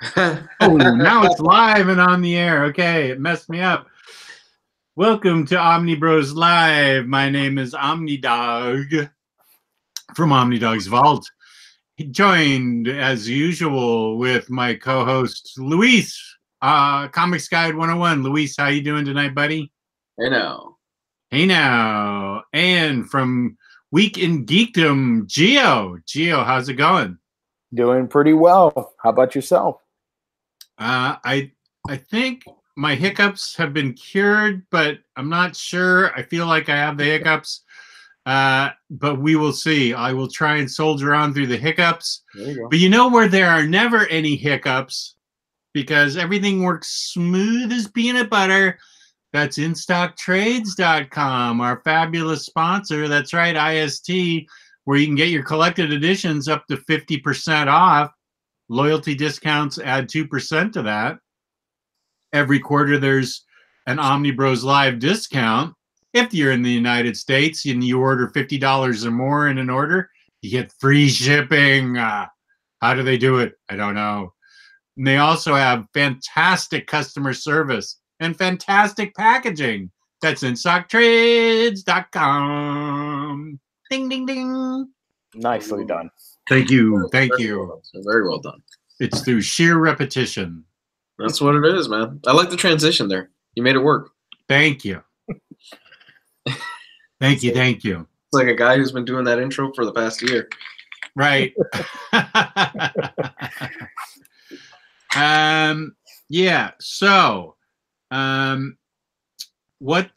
Oh, now it's live and on the air. Okay, it messed me up. Welcome to Omnibroslive. My name is Omnidog from Omnidog's Vault. Joined, as usual, with my co-host, Luis, Comics Guide 101. Luis, how you doing tonight, buddy? Hey now. Hey now. And from Week in Geekdom, Gio. Gio, how's it going? Doing pretty well. How about yourself? I think my hiccups have been cured, but I'm not sure. I feel like I have the hiccups, but we will see. I will try and soldier on through the hiccups. There you go. But you know where there are never any hiccups because everything works smooth as peanut butter. That's InStockTrades.com, our fabulous sponsor. That's right, IST, where you can get your collected editions up to 50% off. Loyalty discounts add 2% to that. Every quarter, there's an Omnibros discount. If you're in the United States and you order $50 or more in an order, you get free shipping. How do they do it? I don't know. And they also have fantastic customer service and fantastic packaging. That's InStockTrades.com. Ding, ding, ding. Nicely done. Thank you. Thank you. Very well done. It's through sheer repetition. That's what it is, man. I like the transition there. You made it work. Thank you. Thank you. Thank you. It's like a guy who's been doing that intro for the past year. Right. Yeah. So, what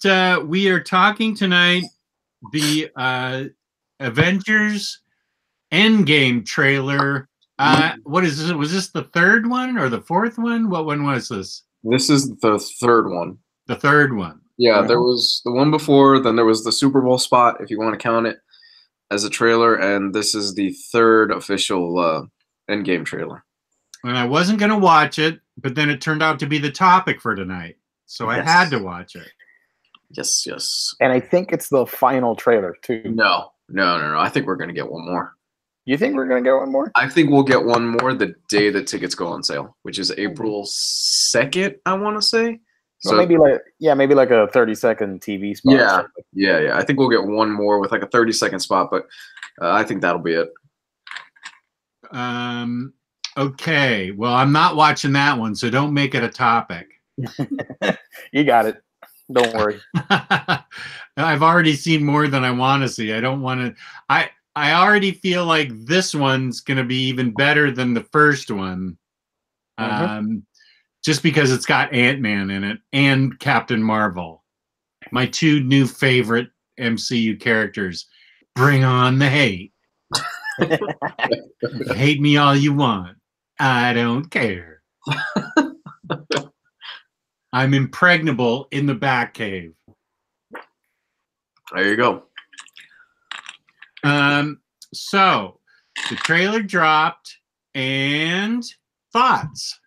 we are talking tonight, the Avengers Endgame trailer. What is this? Was this the third one or the fourth one? What one was this? This is the third one. The third one. Yeah, there was the one before, then there was the Super Bowl spot, if you want to count it as a trailer, and this is the third official Endgame trailer. And I wasn't going to watch it, but then it turned out to be the topic for tonight. So I had to watch it. Yes, yes. And I think it's the final trailer, too. No. I think we're going to get one more. You think we're going to get one more? I think we'll get one more the day the tickets go on sale, which is April 2nd, I want to say. So maybe like a 30-second TV spot. Yeah. I think we'll get one more with like a 30-second spot, but I think that'll be it. Okay. Well, I'm not watching that one, so don't make it a topic. You got it. Don't worry. I've already seen more than I want to see. I don't want to. I already feel like this one's going to be even better than the first one. Just because it's got Ant-Man in it and Captain Marvel. My two new favorite MCU characters. Bring on the hate. Hate me all you want. I don't care. I'm impregnable in the Batcave. There you go. So the trailer dropped, and thoughts.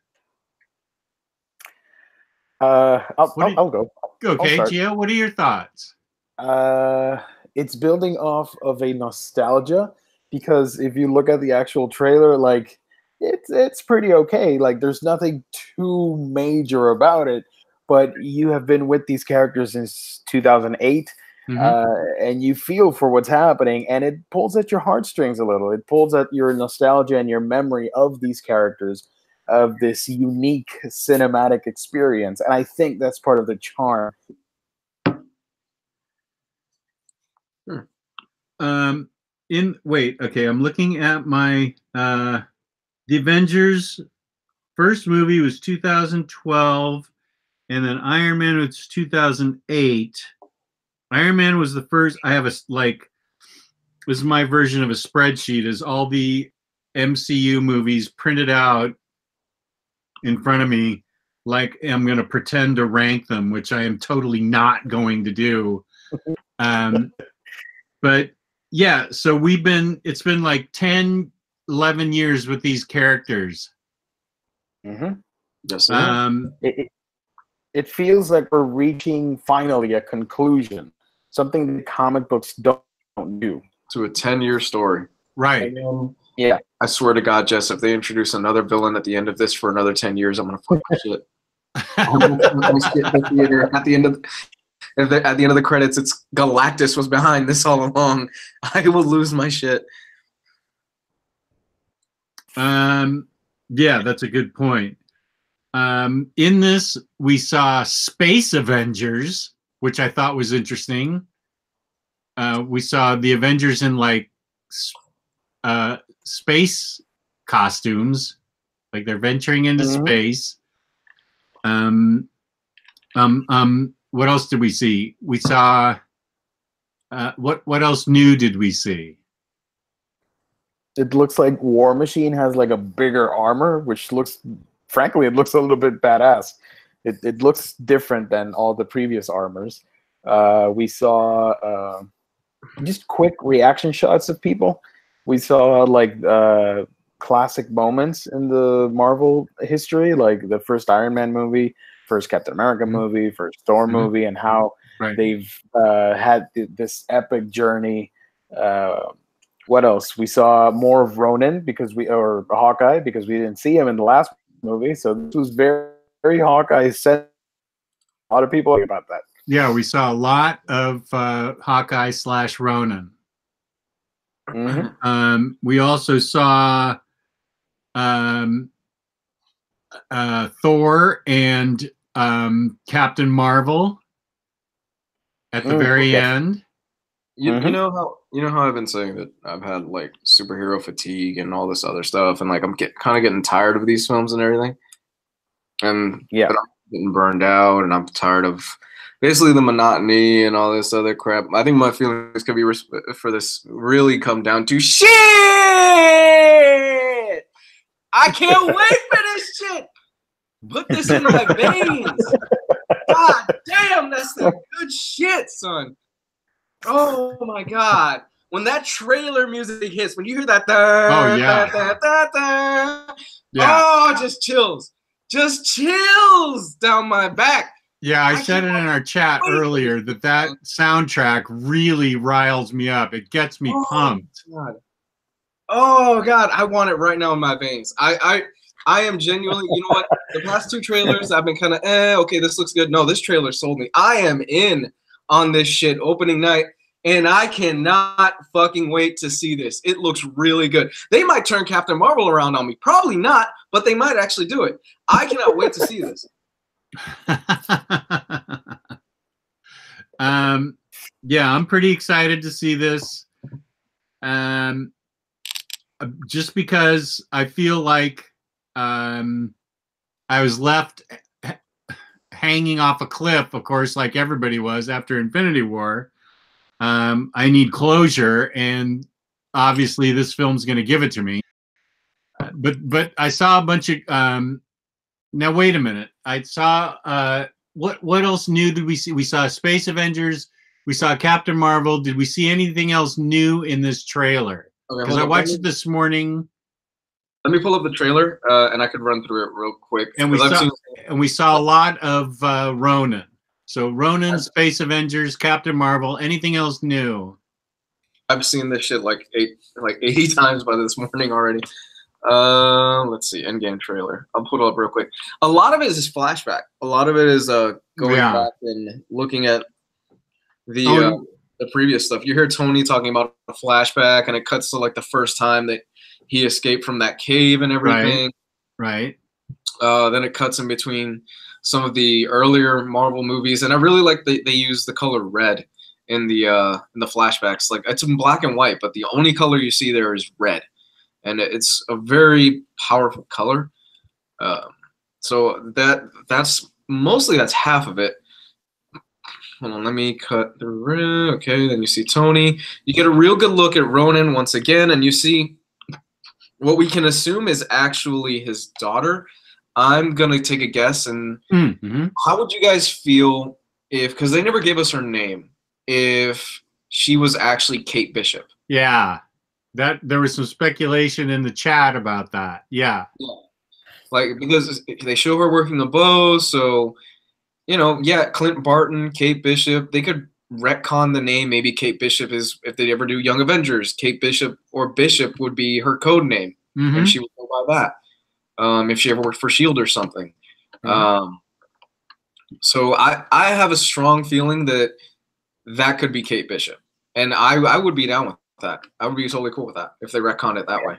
I'll go. Okay, Gio, what are your thoughts? It's building off of a nostalgia because if you look at the actual trailer, like it's pretty okay. Like there's nothing too major about it, but you have been with these characters since 2008. And you feel for what's happening, and it pulls at your heartstrings a little. It pulls at your nostalgia and your memory of these characters, of this unique cinematic experience. And I think that's part of the charm. Okay, I'm looking at my the Avengers first movie was 2012, and then Iron Man was 2008. Iron Man was the first. I have this is my version of a spreadsheet, is all the MCU movies printed out in front of me, like I'm going to pretend to rank them, which I am totally not going to do. But yeah, so it's been like 10, 11 years with these characters. Yes, it feels like we're reaching finally a conclusion. Something that comic books don't do. To a 10-year story. Right. Yeah. I swear to God, Jess, if they introduce another villain at the end of this for another 10 years, I'm gonna fuck my shit. I'm gonna fuck my shit in the theater. At the end of the credits, it's Galactus was behind this all along. I will lose my shit. Yeah, that's a good point. In this, we saw Space Avengers, which I thought was interesting. We saw the Avengers in like space costumes, like they're venturing into space. What else did we see? We saw what else new did we see? It looks like War Machine has like a bigger armor, which looks, frankly, it looks a little bit badass. It looks different than all the previous armors. We saw just quick reaction shots of people. We saw like classic moments in the Marvel history, like the first Iron Man movie, first Captain America movie, first Thor movie, and how they've had this epic journey. What else? We saw more of Ronan or Hawkeye, because we didn't see him in the last movie. So this was very, very Hawkeye set. A lot of people about that. Yeah, we saw a lot of Hawkeye / Ronan. We also saw Thor and Captain Marvel at the very end. You know how I've been saying that I've had like superhero fatigue and all this other stuff, and like I'm kind of getting tired of these films and everything, and I'm getting burned out, and I'm tired of basically the monotony and all this other crap. I think my feelings could be for this really come down to shit. I can't wait for this shit. Put this in my veins. God damn, that's the good shit, son. Oh my God. When that trailer music hits, when you hear that, just chills. Just chills down my back. Yeah, I said it in our chat earlier that soundtrack really riles me up. It gets me pumped. God. Oh God, I want it right now in my veins. I am genuinely, you know what? The past two trailers, I've been kind of, okay, this looks good. No, this trailer sold me. I am in on this shit opening night, and I cannot fucking wait to see this. It looks really good. They might turn Captain Marvel around on me. Probably not, but they might actually do it. I cannot wait to see this. Yeah, I'm pretty excited to see this. Just because I feel like I was left hanging off a cliff, of course, like everybody was after Infinity War. I need closure, and obviously this film's going to give it to me. But I saw a bunch of now wait a minute. I saw what else new did we see? We saw Space Avengers. We saw Captain Marvel. Did we see anything else new in this trailer? Because I watched it this morning. Let me pull up the trailer, and I could run through it real quick. And we saw a lot of Ronan. So Ronan, Space Avengers, Captain Marvel. Anything else new? I've seen this shit like 80 times by this morning already. Let's see, Endgame trailer. I'll put it up real quick. A lot of it is flashback. A lot of it is going back and looking at the previous stuff. You hear Tony talking about a flashback, and it cuts to like the first time that he escaped from that cave and everything. Right. Then it cuts in between some of the earlier Marvel movies, and I really like they use the color red in the flashbacks. Like it's in black and white, but the only color you see there is red, and it's a very powerful color. So that's half of it. Hold on, let me cut through. Okay, then you see Tony. You get a real good look at Ronan once again, and you see what we can assume is actually his daughter. I'm going to take a guess, and how would you guys feel if, because they never gave us her name, if she was actually Kate Bishop? Yeah, there was some speculation in the chat about that. Yeah. Like, because they show her working the bow, so... You know, yeah, Clint Barton, Kate Bishop, they could retcon the name. Maybe Kate Bishop is, if they ever do Young Avengers, Kate Bishop or Bishop would be her code name. and she would go by that. If she ever worked for Shield or something. So I have a strong feeling that that could be Kate Bishop, and I would be down with that. I would be totally cool with that if they retconned it that way.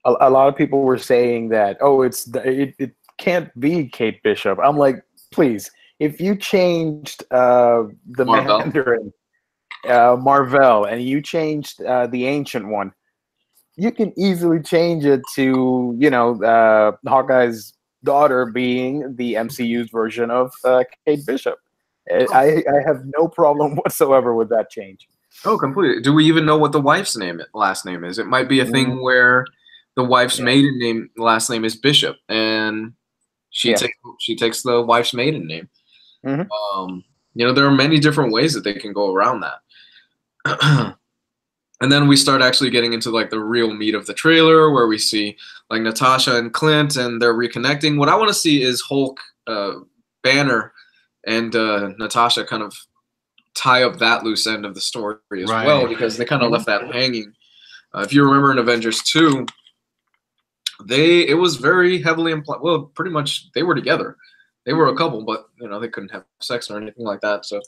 A lot of people were saying that, oh, it can't be Kate Bishop. I'm like, please, if you changed the Marvel. Mandarin, Marvel, and you changed the Ancient One, you can easily change it to, you know, Hawkeye's daughter being the MCU's version of Kate Bishop. I have no problem whatsoever with that change. Oh, completely. Do we even know what the wife's last name is? It might be a thing where the wife's maiden last name is Bishop, and she takes the wife's maiden name. You know, there are many different ways that they can go around that. And then we start actually getting into like the real meat of the trailer, where we see like Natasha and Clint, and they're reconnecting. What I want to see is Hulk, Banner, and Natasha kind of tie up that loose end of the story as well, because they kind of left that hanging. If you remember in Avengers 2, it was very heavily implied. Well, pretty much they were together. They were a couple, but you know, they couldn't have sex or anything like that. So,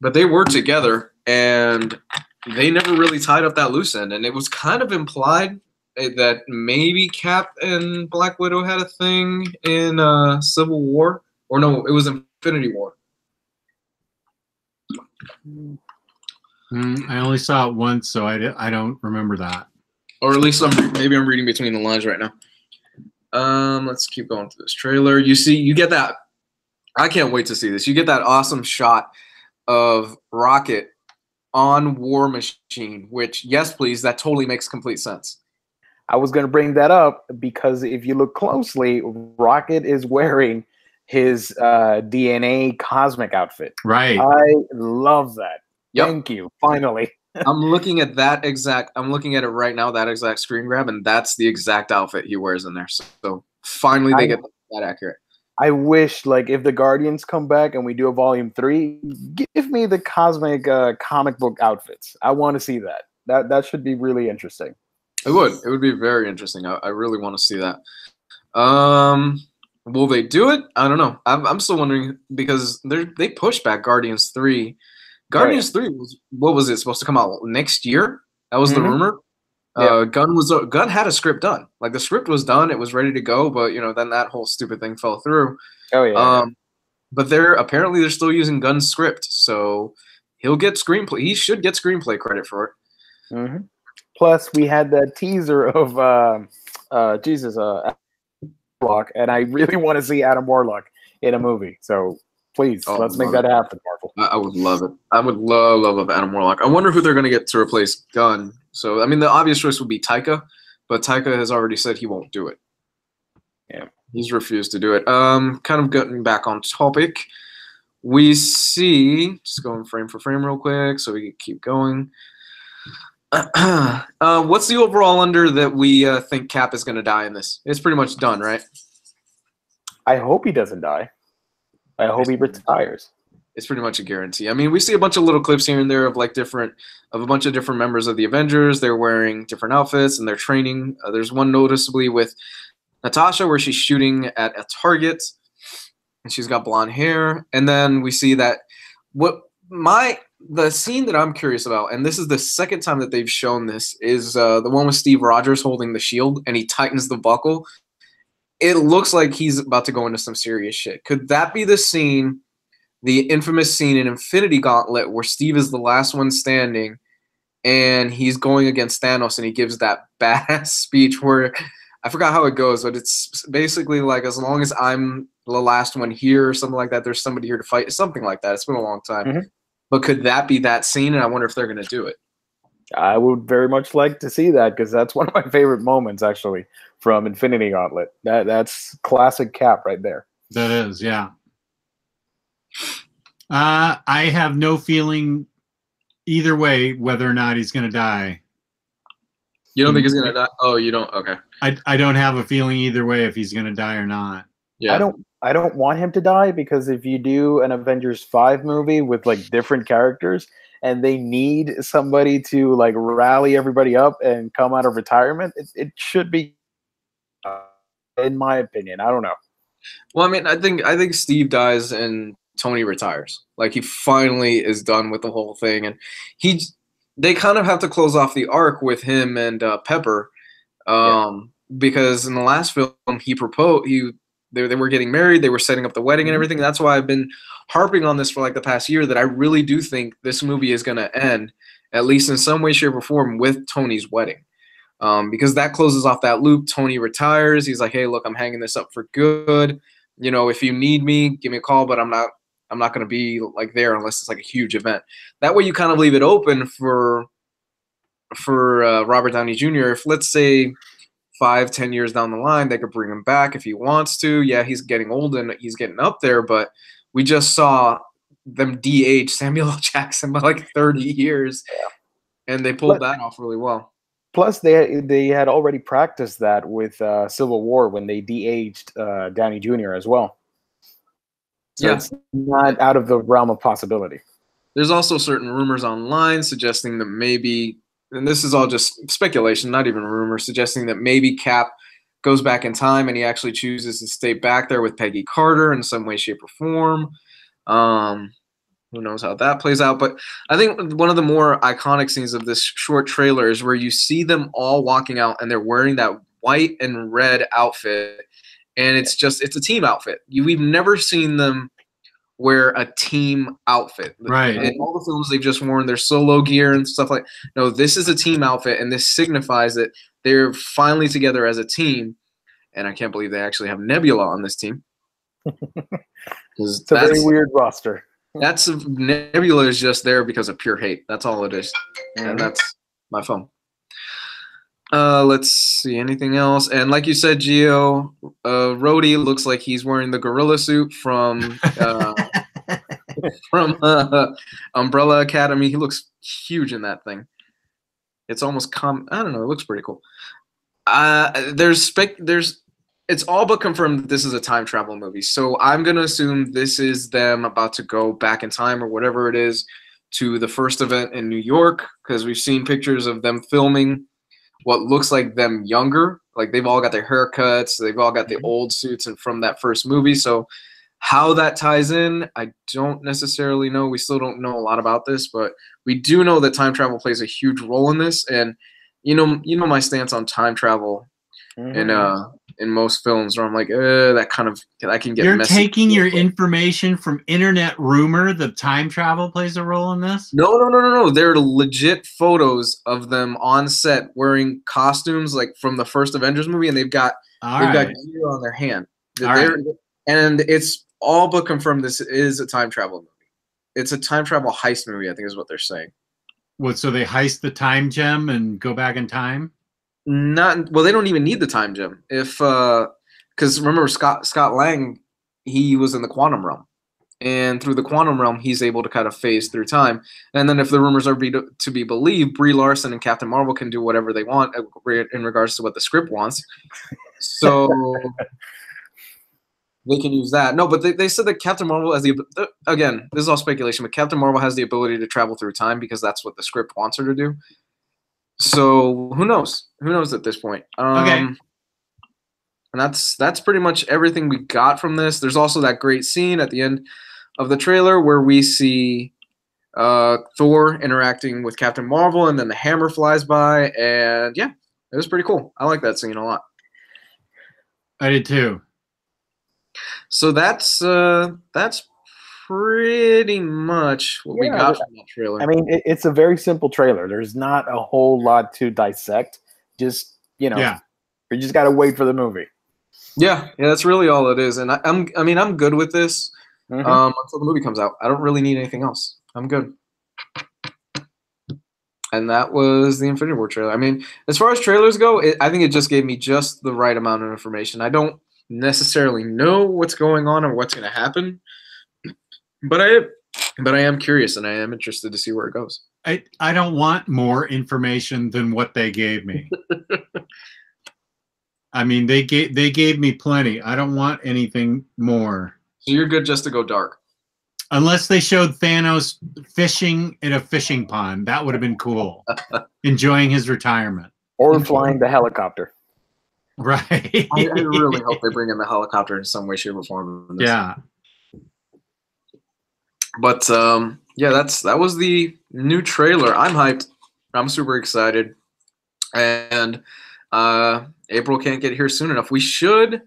but they were together, and they never really tied up that loose end. And it was kind of implied that maybe Cap and Black Widow had a thing in Civil War, or no, it was Infinity War. I only saw it once, so I don't remember that. Or at least maybe I'm reading between the lines right now. Let's keep going through this trailer. You get that. I can't wait to see this. You get that awesome shot of Rocket on War Machine, which, yes, please, that totally makes complete sense. I was going to bring that up because if you look closely, Rocket is wearing his DNA cosmic outfit. Right. I love that. Yep. Thank you. Finally. I'm looking at it right now, that exact screen grab, and that's the exact outfit he wears in there. So finally they get that accurate. I wish, like, if the Guardians come back and we do a volume 3, give me the cosmic comic book outfits. I want to see that. That should be really interesting. It would be very interesting. I really want to see that. Will they do it? I don't know. I'm still wondering, because they pushed back Guardians 3. Guardians 3 what was it supposed to come out next year? That was the rumor. Gunn had a script done. Like, the script was done, it was ready to go, but you know, then that whole stupid thing fell through. Oh yeah. But they're still using Gunn's script, so he'll get screenplay. He should get screenplay credit for it. Plus, we had that teaser of Warlock, and I really want to see Adam Warlock in a movie. So please, let's make that happen, Marvel. I would love it. I would love Adam Warlock. I wonder who they're going to get to replace Gunn. So, I mean, the obvious choice would be Taika, but Taika has already said he won't do it. Yeah. He's refused to do it. Kind of getting back on topic, we see, just going frame for frame real quick so we can keep going. What's the overall under that we think Cap is going to die in this? It's pretty much done, right? I hope he doesn't die. I hope he retires. It's pretty much a guarantee. I mean, we see a bunch of little clips here and there of like a bunch of different members of the Avengers. They're wearing different outfits and they're training. There's one noticeably with Natasha where she's shooting at a target and she's got blonde hair. And then we see that the scene that I'm curious about, and this is the second time that they've shown this, is the one with Steve Rogers holding the shield and he tightens the buckle. It looks like he's about to go into some serious shit. Could that be the scene, the infamous scene in Infinity Gauntlet where Steve is the last one standing and he's going against Thanos and he gives that badass speech where, I forgot how it goes, but it's basically like, as long as I'm the last one here or something like that, there's somebody here to fight, something like that. It's been a long time. But could that be that scene? And I wonder if they're going to do it. I would very much like to see that, because that's one of my favorite moments, actually, from Infinity Gauntlet. That's classic Cap right there. That is, yeah. I have no feeling either way whether or not he's going to die. You don't think he's going to die? Oh, you don't? Okay. I don't have a feeling either way if he's going to die or not. Yeah. I don't want him to die, because if you do an Avengers 5 movie with like different characters, and they need somebody to like rally everybody up and come out of retirement, it should be, in my opinion. I don't know. Well, I mean, I think Steve dies and Tony retires. Like he finally is done with the whole thing, and they kind of have to close off the arc with him and Pepper, because in the last film he proposed. They were getting married. They were setting up the wedding and everything. That's why I've been harping on this for like the past year, that I really do think this movie is going to end, at least in some way, shape, or form, with Tony's wedding. Because that closes off that loop. Tony retires. He's like, hey, look, I'm hanging this up for good. You know, if you need me, give me a call, but I'm not going to be like there unless it's like a huge event. That way you kind of leave it open for Robert Downey Jr. If, let's say, 5-10 years down the line, they could bring him back if he wants to. Yeah, he's getting old and he's getting up there, but we just saw them de-age Samuel L. Jackson by like 30 years, and they pulled that off really well. Plus, they had already practiced that with Civil War when they de-aged Downey Jr. as well. So it's not out of the realm of possibility. There's also certain rumors online suggesting that maybe, and this is all just speculation, not even rumors, suggesting that maybe Cap goes back in time and he actually chooses to stay back there with Peggy Carter in some way, shape, or form. Who knows how that plays out. But I think one of the more iconic scenes of this short trailer is where you see them all walking out and they're wearing that white and red outfit. And it's a team outfit. We've never seen them wear a team outfit. Right. In all the films, they've just worn their solo gear and stuff like. No, this is a team outfit, and this signifies that they're finally together as a team. And I can't believe they actually have Nebula on this team. It's a very weird roster. Nebula is just there because of pure hate. That's all it is. And that's my phone. Let's see, anything else? And like you said, Gio, Rhodey looks like he's wearing the gorilla suit from Umbrella Academy. He looks huge in that thing. It's almost I don't know. It looks pretty cool. It's all but confirmed that this is a time travel movie. So I'm gonna assume this is them about to go back in time or whatever it is to the first event in New York, because we've seen pictures of them filming what looks like them younger. Like they've all got their haircuts, they've all got the old suits and from that first movie. So how that ties in, I don't necessarily know. We still don't know a lot about this, but we do know that time travel plays a huge role in this. And you know my stance on time travel in most films, where I'm like, that can get You're messy. taking your information from internet rumor that time travel plays a role in this? No. They're legit photos of them on set wearing costumes like from the first Avengers movie, and they've got gear on their hand. And it's all but confirmed this is a time travel movie. It's a time travel heist movie, I think is what they're saying. What, so they heist the time gem and go back in time? Well, they don't even need the time gem. Because remember Scott Lang, he was in the quantum realm, and through the quantum realm, he's able to kind of phase through time. And then, if the rumors are to be believed, Brie Larson and Captain Marvel can do whatever they want in regards to what the script wants. So they can use that. No, but they said that Captain Marvel has again, this is all speculation, but Captain Marvel has the ability to travel through time because that's what the script wants her to do. So who knows? Who knows at this point? Okay. And that's pretty much everything we got from this. There's also that great scene at the end of the trailer where we see Thor interacting with Captain Marvel, and then the hammer flies by, and yeah, it was pretty cool. I like that scene a lot. I did too. So that's pretty much what we got from that trailer. I mean, it's a very simple trailer. There's not a whole lot to dissect. Just, you just got to wait for the movie. Yeah, that's really all it is. And I'm good with this until the movie comes out. I don't really need anything else. I'm good. And that was the Infinity War trailer. I mean, as far as trailers go, I think it just gave me just the right amount of information. I don't necessarily know what's going on or what's going to happen. But I am curious, and I am interested to see where it goes. I don't want more information than what they gave me. I mean, they gave me plenty. I don't want anything more. So you're good just to go dark. Unless they showed Thanos fishing in a fishing pond. That would have been cool. Enjoying his retirement. Or flying the helicopter. Right. I really hope they bring in the helicopter in some way, shape, or form. In this. Yeah. But yeah, that was the new trailer. I'm hyped. I'm super excited. And April can't get here soon enough. We should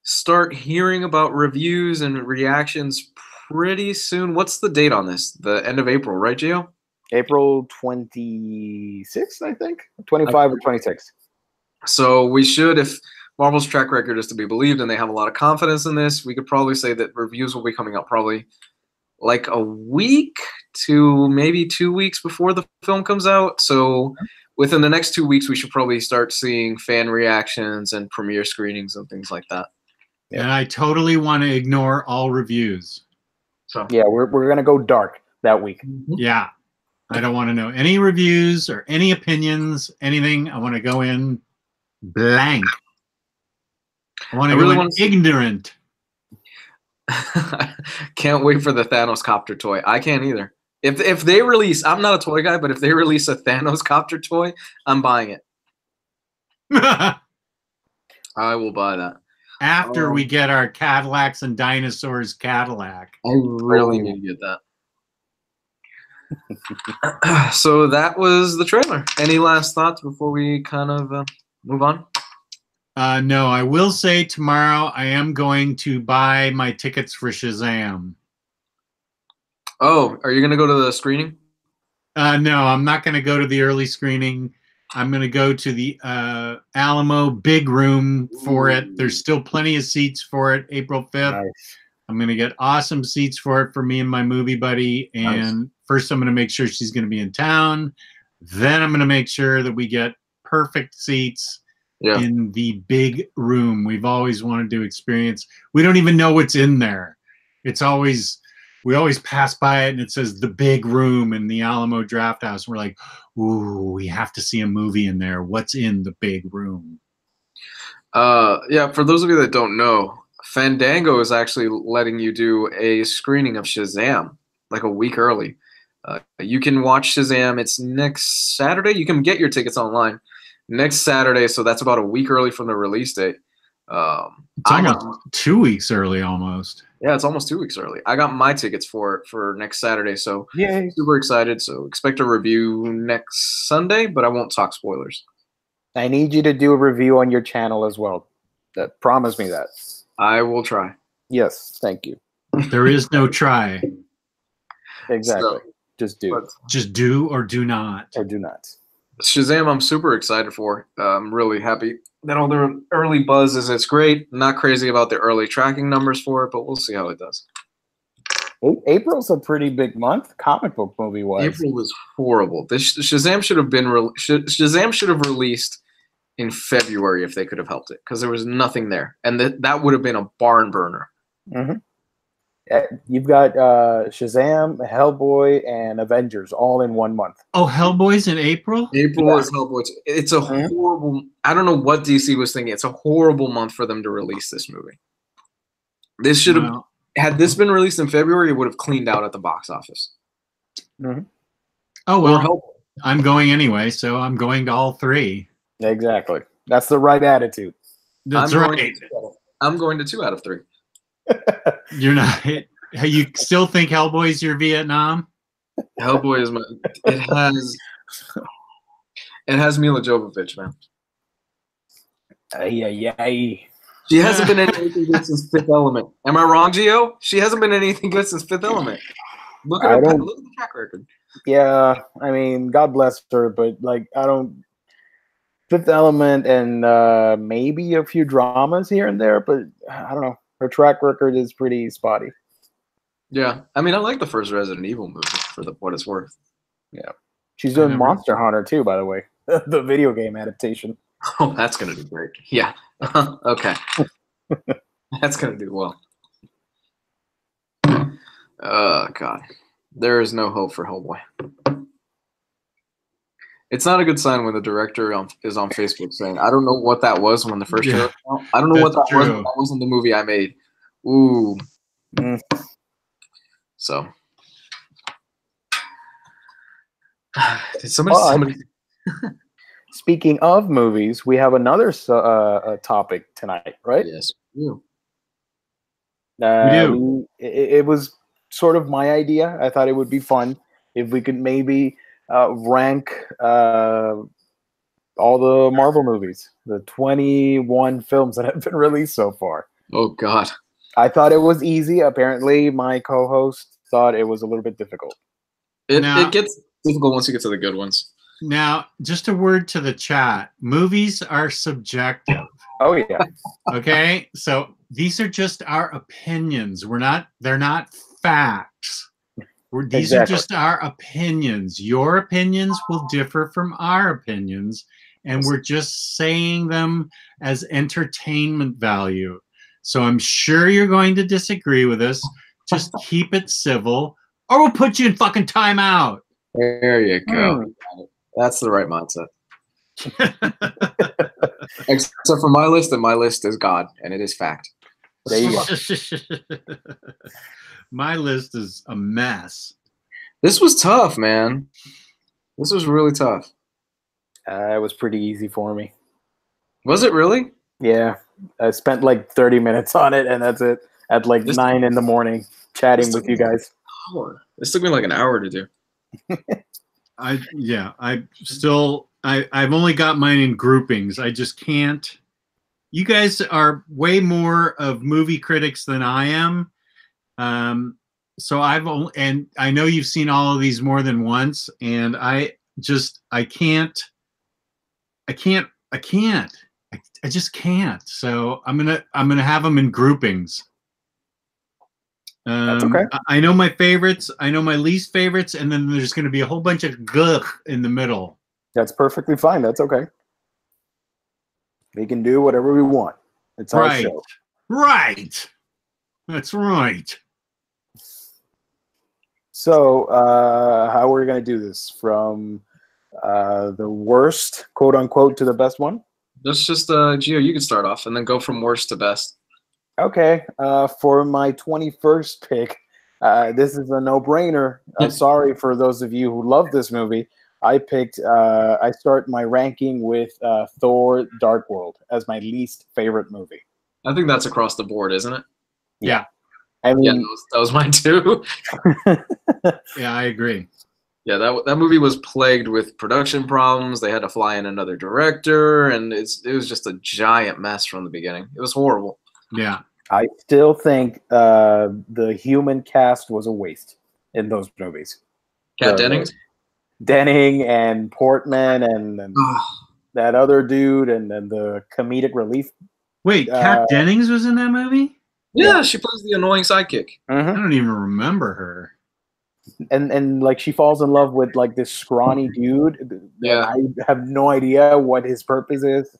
start hearing about reviews and reactions pretty soon. What's the date on this? The end of April, right, Gio? April 26th, I think. 25 or 26. So we should, if Marvel's track record is to be believed and they have a lot of confidence in this, we could probably say that reviews will be coming out probably like a week to maybe 2 weeks before the film comes out. So within the next 2 weeks, we should probably start seeing fan reactions and premiere screenings and things like that. Yeah. And I totally want to ignore all reviews. So yeah, we're gonna go dark that week. Yeah. I don't want to know any reviews or any opinions, anything. I want to go in blank. I want to go in ignorant. Can't wait for the Thanos copter toy. I can't either. If they release, I'm not a toy guy, but if they release a Thanos copter toy, I'm buying it. I will buy that. After we get our Cadillacs and Dinosaurs Cadillac. I really need to get that. So that was the trailer. Any last thoughts before we kind of move on? No, I will say tomorrow I am going to buy my tickets for Shazam. Oh, are you going to go to the screening? No, I'm not going to go to the early screening. I'm going to go to the Alamo big room for it. There's still plenty of seats for it, April 5th. Nice. I'm going to get awesome seats for it for me and my movie buddy. And first I'm going to make sure she's going to be in town. Then I'm going to make sure that we get perfect seats in the big room we've always wanted to experience. We don't even know what's in there. It's always... We always pass by it and it says the big room in the Alamo Draft House. We're like, ooh, we have to see a movie in there. What's in the big room? Yeah, for those of you that don't know, Fandango is actually letting you do a screening of Shazam like a week early. You can watch Shazam. It's next Saturday. You can get your tickets online next Saturday, so that's about a week early from the release date. It's almost 2 weeks early, almost. Yeah, it's almost 2 weeks early. I got my tickets for next Saturday, so yay. Super excited. So expect a review next Sunday, but I won't talk spoilers. I need you to do a review on your channel as well. Promise me that. I will try. Yes, thank you. There is no try. Exactly. So, just do. Just do or do not. Or do not. Shazam, I'm super excited for. I'm really happy that all the early buzz is. It's great. I'm not crazy about the early tracking numbers for it, but we'll see how it does. April's a pretty big month, comic book movie wise. April was horrible. This Shazam should have been Shazam should have released in February if they could have helped it, because there was nothing there, and that would have been a barn burner. Mm-hmm. You've got Shazam, Hellboy, and Avengers all in 1 month. Oh, Hellboy's in April? April is Hellboy. It's a horrible... I don't know what DC was thinking. It's a horrible month for them to release this movie. This should have... Had this been released in February, it would have cleaned out at the box office. Mm-hmm. Oh, well, I'm going anyway, so I'm going to all three. Exactly. That's the right attitude. That's right. I'm going to 2 out of 3. You're not. You still think Hellboy's your Vietnam? Hellboy is my. It has Mila Jovovich, man. She hasn't been anything good since Fifth Element. Am I wrong, Gio? She hasn't been anything good since Fifth Element. Look at the track record. Yeah, I mean, God bless her, but like, I don't. Fifth Element and maybe a few dramas here and there, but I don't know. Her track record is pretty spotty. Yeah, I mean, I like the first Resident Evil movie for what it's worth. Yeah, she's doing Monster Hunter too, by the way, the video game adaptation. Oh, that's gonna do great. Yeah, okay, that's gonna do well. God, there is no hope for Hellboy. It's not a good sign when the director is on Facebook saying, "I don't know what that was when the first trailer came out. I don't know what that was. That wasn't the movie I made." Ooh. So, did somebody? Speaking of movies, we have another topic tonight, right? Yes, you. We do. It was sort of my idea. I thought it would be fun if we could maybe rank all the Marvel movies, the 21 films that have been released so far. Oh God. I thought it was easy. Apparently, my co-host thought it was a little bit difficult. It gets difficult once you get to the good ones. Now, just a word to the chat. Movies are subjective. Oh yeah. Okay? So these are just our opinions. They're not facts. These are just our opinions. Your opinions will differ from our opinions, and we're just saying them as entertainment value. So I'm sure you're going to disagree with us. Just keep it civil, or we'll put you in fucking timeout. There you go. That's the right mindset. Except for my list, and my list is God, and it is fact. There you go. My list is a mess. This was tough, man. This was really tough. It was pretty easy for me. Was it really? Yeah. I spent like 30 minutes on it, and that's it. At like 9 in the morning, chatting with you guys. This took me like an hour to do. I've only got mine in groupings. I just can't. You guys are way more of movie critics than I am. So and I know you've seen all of these more than once, and I just can't. I just can't. So I'm gonna have them in groupings. That's okay. I know my favorites. I know my least favorites, and then there's going to be a whole bunch of gugh in the middle. That's perfectly fine. That's okay. We can do whatever we want. It's our show. Right. That's right. So, how are we going to do this? From the worst, quote unquote, to the best one? That's just Gio. You can start off and then go from worst to best. Okay. For my 21st pick, this is a no-brainer. Sorry for those of you who love this movie. I start my ranking with Thor: Dark World as my least favorite movie. I think that's across the board, isn't it? Yeah. I mean, yeah, that was mine too. Yeah, I agree. Yeah, that movie was plagued with production problems. They had to fly in another director, and it was just a giant mess from the beginning. It was horrible. Yeah. I still think the human cast was a waste in those movies. Kat Dennings? Denning and Portman and that other dude and the comedic relief. Wait, Kat Dennings was in that movie? Yeah, she plays the annoying sidekick. Mm-hmm. I don't even remember her. And like she falls in love with like this scrawny dude. Yeah. I have no idea what his purpose is.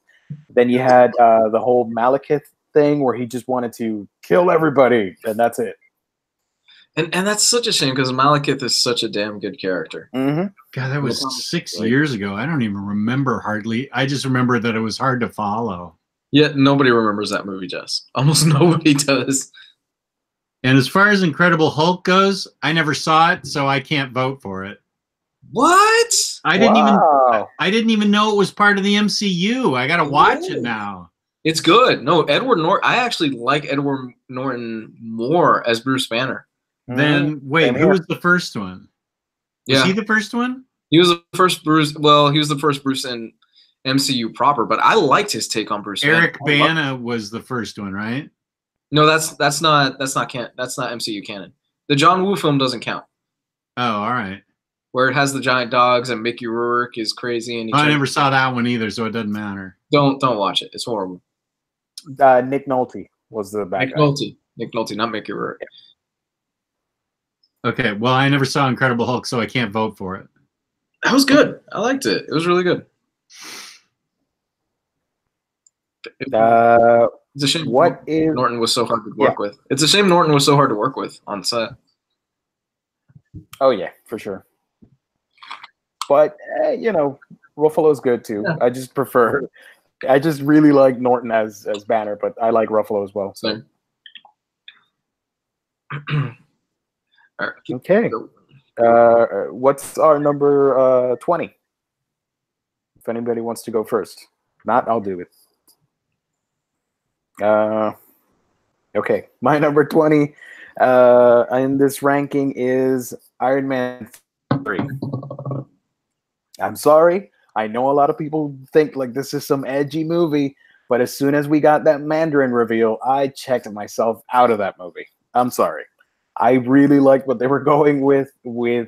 Then you had the whole Malekith thing where he just wanted to kill everybody, and that's it. And that's such a shame because Malekith is such a damn good character. Mm-hmm. God, that was 6 years ago. I don't even remember hardly. I just remember that it was hard to follow. Yet nobody remembers that movie, Jess. Almost nobody does. And as far as Incredible Hulk goes, I never saw it, so I can't vote for it. What? I didn't even know it was part of the MCU. I gotta watch it now. It's good. No, Edward Norton. I actually like Edward Norton more as Bruce Banner. Then wait, who was the first one? Was he the first one? He was the first Bruce. Well, he was the first Bruce in MCU proper, but I liked his take on Bruce. Eric Bana was the first one, right? No, that's not MCU canon. The John Woo film doesn't count. Oh, all right. Where it has the giant dogs and Mickey Rourke is crazy and I never saw that one either, so it doesn't matter. Don't watch it. It's horrible. Nick Nolte was the bad guy. Nick Nolte, not Mickey Rourke. Okay, well, I never saw Incredible Hulk, so I can't vote for it. That was good. I liked it. It was really good. It's a shame Norton was so hard to work with. It's a shame Norton was so hard to work with on set. Oh, yeah, for sure. But, Ruffalo's good, too. Yeah. I just really like Norton as Banner, but I like Ruffalo as well. So. All right, Okay. go. What's our number 20? If anybody wants to go first. If not, I'll do it. Okay, my number 20 in this ranking is Iron Man 3. I'm sorry. I know a lot of people think like this is some edgy movie, but as soon as we got that Mandarin reveal, I checked myself out of that movie. I'm sorry. I really liked what they were going with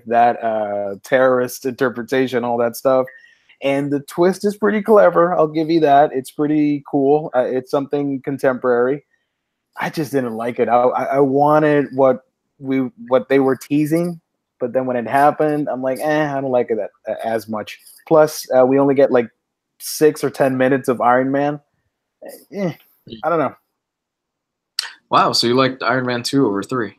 that terrorist interpretation, all that stuff. And the twist is pretty clever. I'll give you that. It's pretty cool. It's something contemporary. I just didn't like it. I wanted what they were teasing, but then when it happened, I'm like, I don't like it as much. Plus, we only get like 6 or 10 minutes of Iron Man. I don't know. Wow, so you liked Iron Man 2 over 3?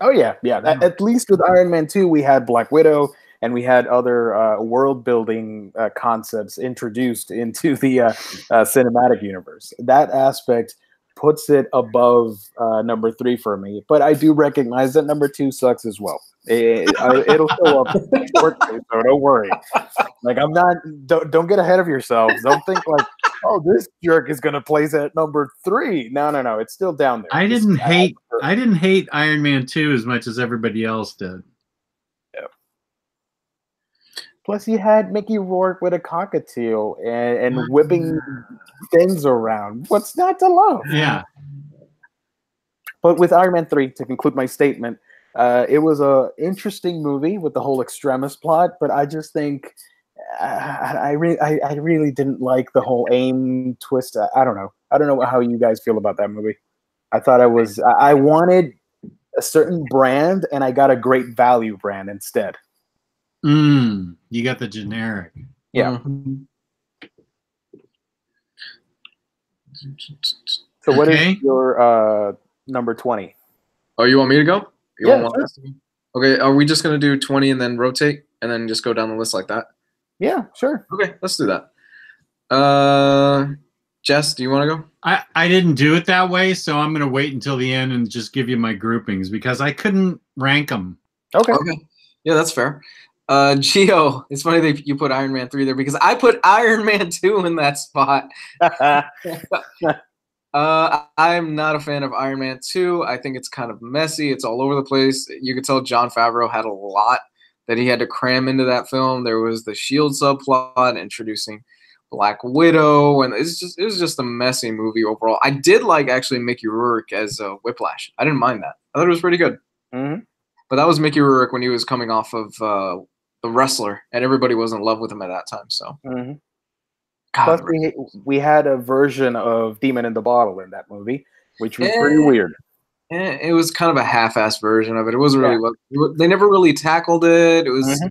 Oh yeah. At least with Iron Man 2, we had Black Widow and we had other world-building concepts introduced into the cinematic universe. That aspect puts it above number 3 for me, but I do recognize that number 2 sucks as well. It'll show up shortly, so don't worry. Like I'm not. Don't get ahead of yourselves. Don't think like, oh, this jerk is gonna place at number 3. No. It's still down there. I didn't hate Iron Man 2 as much as everybody else did. Yeah. Plus, you had Mickey Rourke with a cockatiel and whipping things around. What's not to love? Yeah. But with Iron Man 3, to conclude my statement, it was a interesting movie with the whole extremist plot, but I just think I really didn't like the whole AIM twist. I don't know. I don't know how you guys feel about that movie. I thought I wanted a certain brand, and I got a great value brand instead. You got the generic. Yeah. So what is your number 20? Oh, you want me to go? Sure. Okay, are we just going to do 20 and then rotate and then just go down the list like that? Yeah, sure. Okay, let's do that. Jess, do you want to go? I didn't do it that way, so I'm going to wait until the end and just give you my groupings because I couldn't rank them. Okay. Yeah, that's fair. Gio, it's funny that you put Iron Man 3 there because I put Iron Man 2 in that spot. I'm not a fan of Iron Man 2. I think it's kind of messy. It's all over the place. You could tell Jon Favreau had a lot that he had to cram into that film. There was the SHIELD subplot introducing Black Widow, and it was just a messy movie overall. I did like actually Mickey Rourke as Whiplash. I didn't mind that. I thought it was pretty good. Mm-hmm. But that was Mickey Rourke when he was coming off of The Wrestler, and everybody was in love with him at that time. So. Mm-hmm. God, plus, we had a version of Demon in the Bottle in that movie, which was pretty weird. It was kind of a half-assed version of it. It wasn't really. They never really tackled it. It was.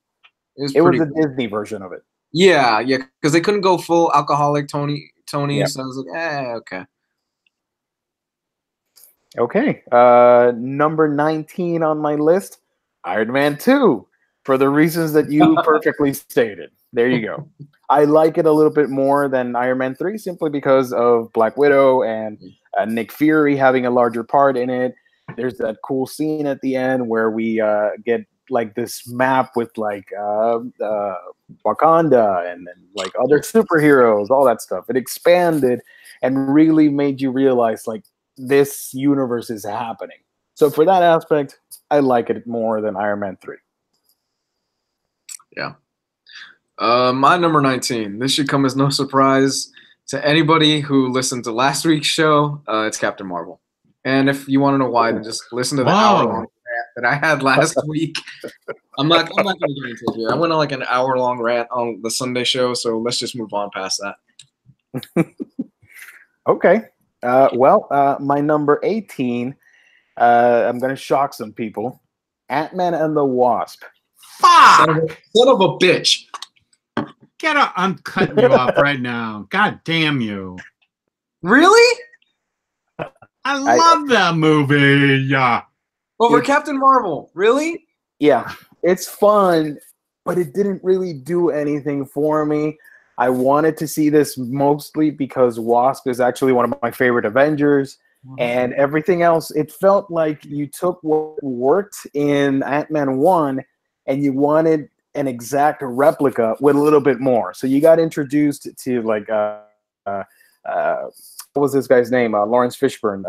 It was a Disney version of it. Yeah, because they couldn't go full alcoholic Tony. Yep. So I was like, okay. Okay. Number 19 on my list, Iron Man 2, for the reasons that you perfectly stated. There you go. I like it a little bit more than Iron Man 3 simply because of Black Widow and Nick Fury having a larger part in it. There's that cool scene at the end where we get like this map with like Wakanda and then like other superheroes, all that stuff. It expanded and really made you realize like this universe is happening. So for that aspect, I like it more than Iron Man 3. Yeah. My number 19. This should come as no surprise to anybody who listened to last week's show. It's Captain Marvel. And if you want to know why, then just listen to the hour-long rant that I had last week. I'm not going to get into it here. I went on like an hour-long rant on the Sunday show, so let's just move on past that. Okay. My number 18, I'm going to shock some people. Ant-Man and the Wasp. Fuck! Son of a bitch. Get up. I'm cutting you off right now. God damn you. Really? I love that movie. Yeah. Over Captain Marvel. Really? Yeah. It's fun, but it didn't really do anything for me. I wanted to see this mostly because Wasp is actually one of my favorite Avengers. And everything else, it felt like you took what worked in Ant-Man 1 and you wanted an exact replica with a little bit more. So you got introduced to like what was this guy's name? Lawrence Fishburne,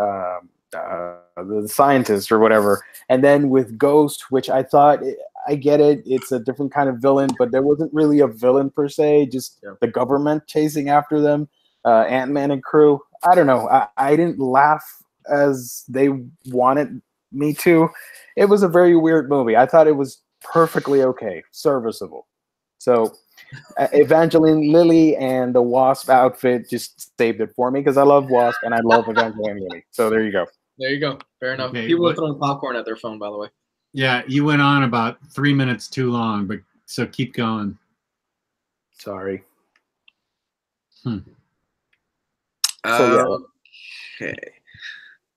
the scientist or whatever. And then with Ghost, which I thought, I get it, it's a different kind of villain, but there wasn't really a villain per se, just the government chasing after them, Ant-Man and crew. I don't know. I didn't laugh as they wanted me to. It was a very weird movie. I thought it was perfectly okay, serviceable. So Evangeline Lilly and the Wasp outfit just saved it for me because I love Wasp and I love Evangeline Lilly. So there you go. There you go. Fair enough. Okay, People are throwing popcorn at their phone, by the way. Yeah, you went on about 3 minutes too long, but so keep going. Sorry. So, okay.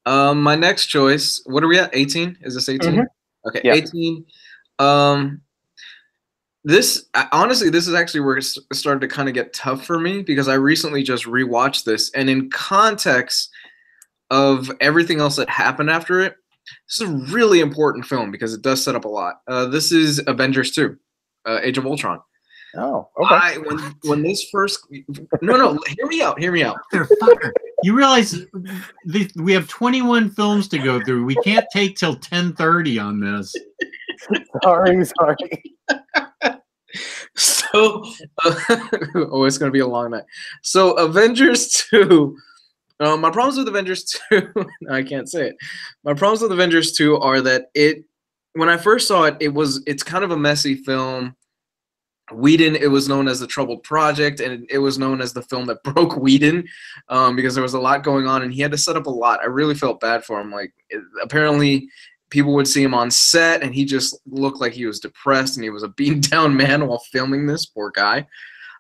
My next choice. What are we at? 18? Is this 18? Mm-hmm. Okay, yeah. 18. Honestly, this is actually where it started to kind of get tough for me because I recently just rewatched this, and in context of everything else that happened after it, this is a really important film because it does set up a lot. This is Avengers 2, Age of Ultron. Oh, okay. When this first no, hear me out. Fucker. You realize we have 21 films to go through. We can't take till 10:30 on this. Sorry. So, it's going to be a long night. So, Avengers 2. My problems with Avengers 2, I can't say it. My problems with Avengers 2 are that when I first saw it, it's kind of a messy film. Whedon, it was known as the Troubled Project, and it was known as the film that broke Whedon because there was a lot going on, and he had to set up a lot. I really felt bad for him. Apparently, people would see him on set, and he just looked like he was depressed, and he was a beaten-down man while filming this, poor guy.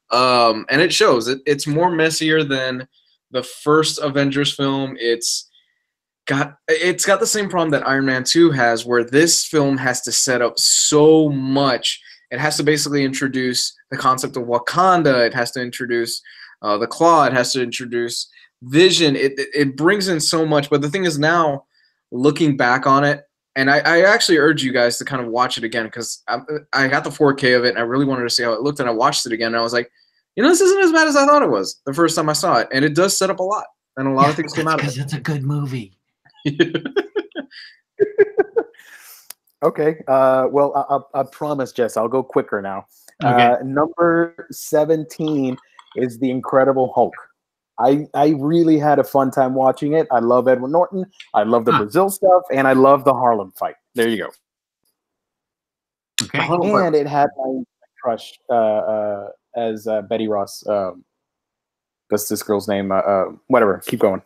And it shows. It's more messier than the first Avengers film. It's got the same problem that Iron Man 2 has, where this film has to set up so much. It has to basically introduce the concept of Wakanda. It has to introduce the Claw. It has to introduce Vision. It brings in so much. But the thing is now, looking back on it, and I actually urge you guys to kind of watch it again because I got the 4K of it, and I really wanted to see how it looked, and I watched it again, and I was like, this isn't as bad as I thought it was the first time I saw it. And it does set up a lot. And a lot of things came out of it. Because it's a good movie. Okay. Well, I promise, Jess, I'll go quicker now. Okay. Number 17 is The Incredible Hulk. I really had a fun time watching it. I love Edward Norton. I love the Brazil stuff. And I love the Harlem fight. There you go. Okay. And it had my crush as Betty Ross. What's this girl's name? Whatever. Keep going.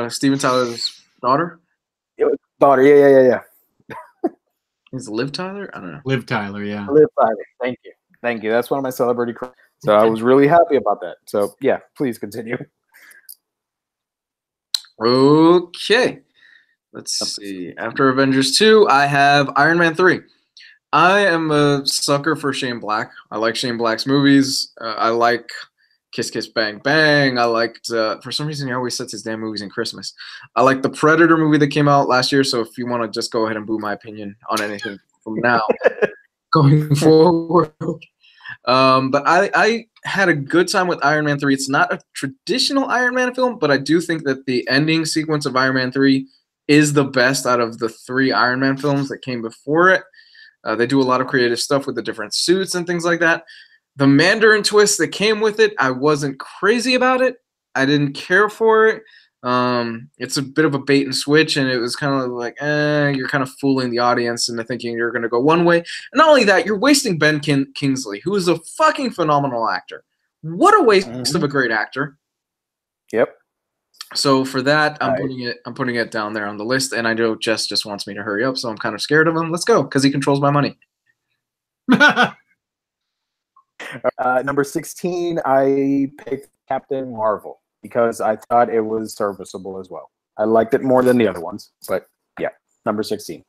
Steven Tyler's daughter? Daughter. Yeah. Is it Liv Tyler? I don't know. Liv Tyler, yeah. Liv Tyler. Thank you. That's one of my celebrity crushes. So I was really happy about that. So yeah, please continue. Okay. Let's see. After Avengers 2, I have Iron Man 3. I am a sucker for Shane Black. I like Shane Black's movies. I like Kiss Kiss Bang Bang. I liked, for some reason, he always sets his damn movies in Christmas. I like the Predator movie that came out last year, so if you want to just go ahead and boo my opinion on anything from now going forward. But I had a good time with Iron Man 3. It's not a traditional Iron Man film, but I do think that the ending sequence of Iron Man 3 is the best out of the 3 Iron Man films that came before it. They do a lot of creative stuff with the different suits and things like that. The Mandarin twist that came with it, I wasn't crazy about it. I didn't care for it. It's a bit of a bait and switch, and it was kind of like, you're kind of fooling the audience into thinking you're going to go one way. And not only that, you're wasting Ben Kingsley, who is a fucking phenomenal actor. What a waste of a great actor. Yep. So for that, I'm putting it down there on the list, and I know Jess just wants me to hurry up, so I'm kind of scared of him. Let's go, because he controls my money. Number 16, I picked Captain Marvel because I thought it was serviceable as well. I liked it more than the other ones, but yeah, number 16.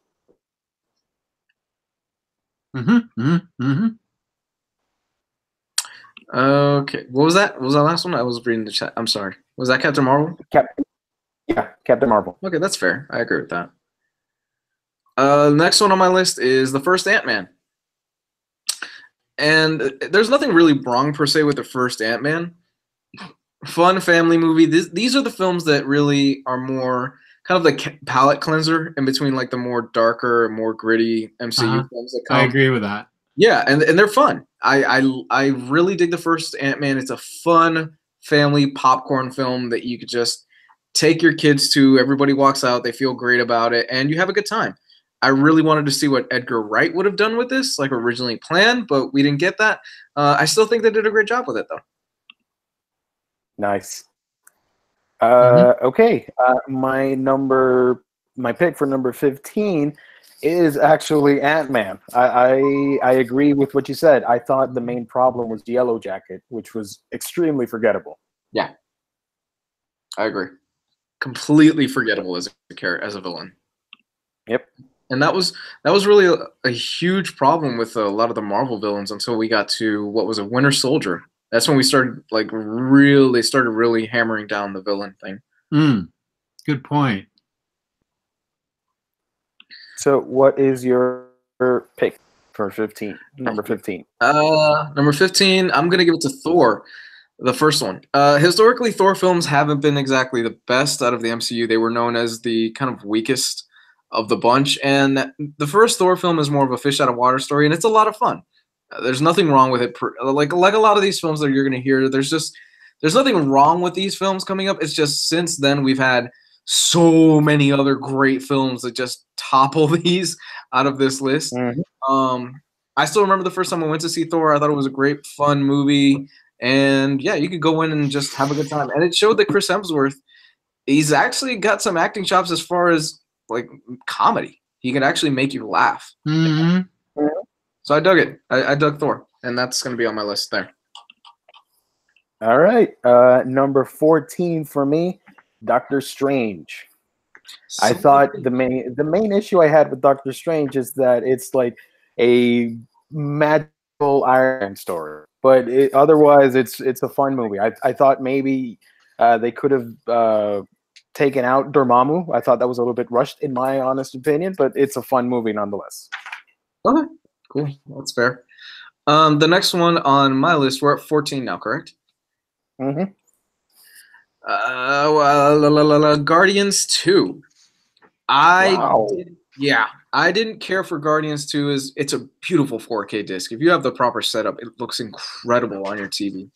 Okay, what was that? What was that last one? I was reading the chat. I'm sorry. Was that Captain Marvel? Yeah, Captain Marvel. Okay, that's fair. I agree with that. Next one on my list is the first Ant-Man. And there's nothing really wrong per se with the first Ant-Man. Fun family movie. These are the films that really are more kind of the palate cleanser in between like the more darker, more gritty MCU films that come. I agree with that. Yeah, and they're fun. I really dig the first Ant-Man. It's a fun family popcorn film that you could just take your kids to. Everybody walks out, they feel great about it, and you have a good time. I really wanted to see what Edgar Wright would have done with this, like originally planned, but we didn't get that. I still think they did a great job with it, though. Nice. Okay, my pick for number 15 is actually Ant-Man. I agree with what you said. I thought the main problem was Yellow Jacket, which was extremely forgettable. Yeah, I agree. Completely forgettable as a villain. Yep. And that was really a huge problem with a lot of the Marvel villains until we got to what was a Winter Soldier. That's when we started really hammering down the villain thing. Good point. So what is your pick for 15? Number 15. Number 15, I'm gonna give it to Thor, the first one. Historically, Thor films haven't been exactly the best out of the MCU. They were known as the kind of weakest of the bunch, and the first Thor film is more of a fish out of water story, and it's a lot of fun. There's nothing wrong with it. Like a lot of these films that you're going to hear, there's nothing wrong with these films coming up. It's just since then we've had so many other great films that just topple these out of this list. I still remember the first time I went to see Thor. I thought it was a great, fun movie, and yeah, you could go in and just have a good time. And it showed that Chris Hemsworth, he's actually got some acting chops as far as like comedy. He can actually make you laugh. So I dug it. I dug Thor, and that's going to be on my list there. All right. Number 14 for me, Doctor Strange. I thought the main issue I had with Doctor Strange is that it's like a magical Iron Man story, but otherwise it's a fun movie. I thought maybe they could have taken out Dormammu. I thought that was a little bit rushed, in my honest opinion, but it's a fun movie nonetheless. Okay, cool. That's fair. The next one on my list, we're at 14 now, correct? Guardians 2. I didn't care for Guardians 2. It's a beautiful 4K disc. If you have the proper setup, it looks incredible on your TV.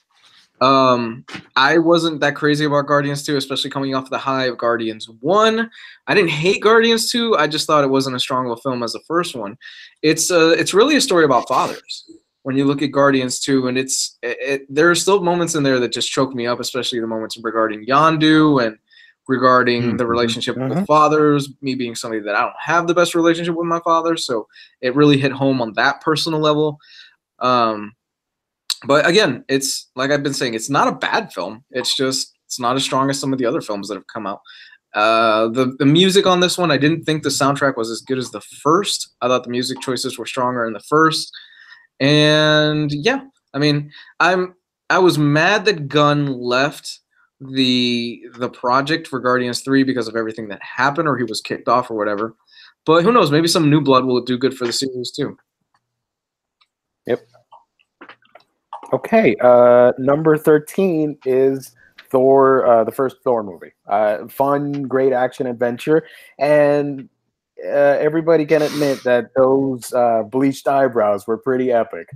I wasn't that crazy about Guardians 2, especially coming off the high of Guardians 1. I didn't hate Guardians 2. I just thought it wasn't as strong of a film as the first one. It's really a story about fathers when you look at Guardians 2, and there are still moments in there that just choke me up, especially the moments regarding Yondu and regarding the relationship with fathers, me being somebody that I don't have the best relationship with my father, so it really hit home on that personal level. But again, it's like I've been saying, it's not a bad film. It's not as strong as some of the other films that have come out. The music on this one, I didn't think the soundtrack was as good as the first. I thought the music choices were stronger in the first. And yeah, I mean, I was mad that Gunn left the project for Guardians 3 because of everything that happened, or he was kicked off or whatever. But who knows? Maybe some new blood will do good for the series too. Yep. Okay, number 13 is Thor, the first Thor movie. Fun, great action adventure, and everybody can admit that those bleached eyebrows were pretty epic.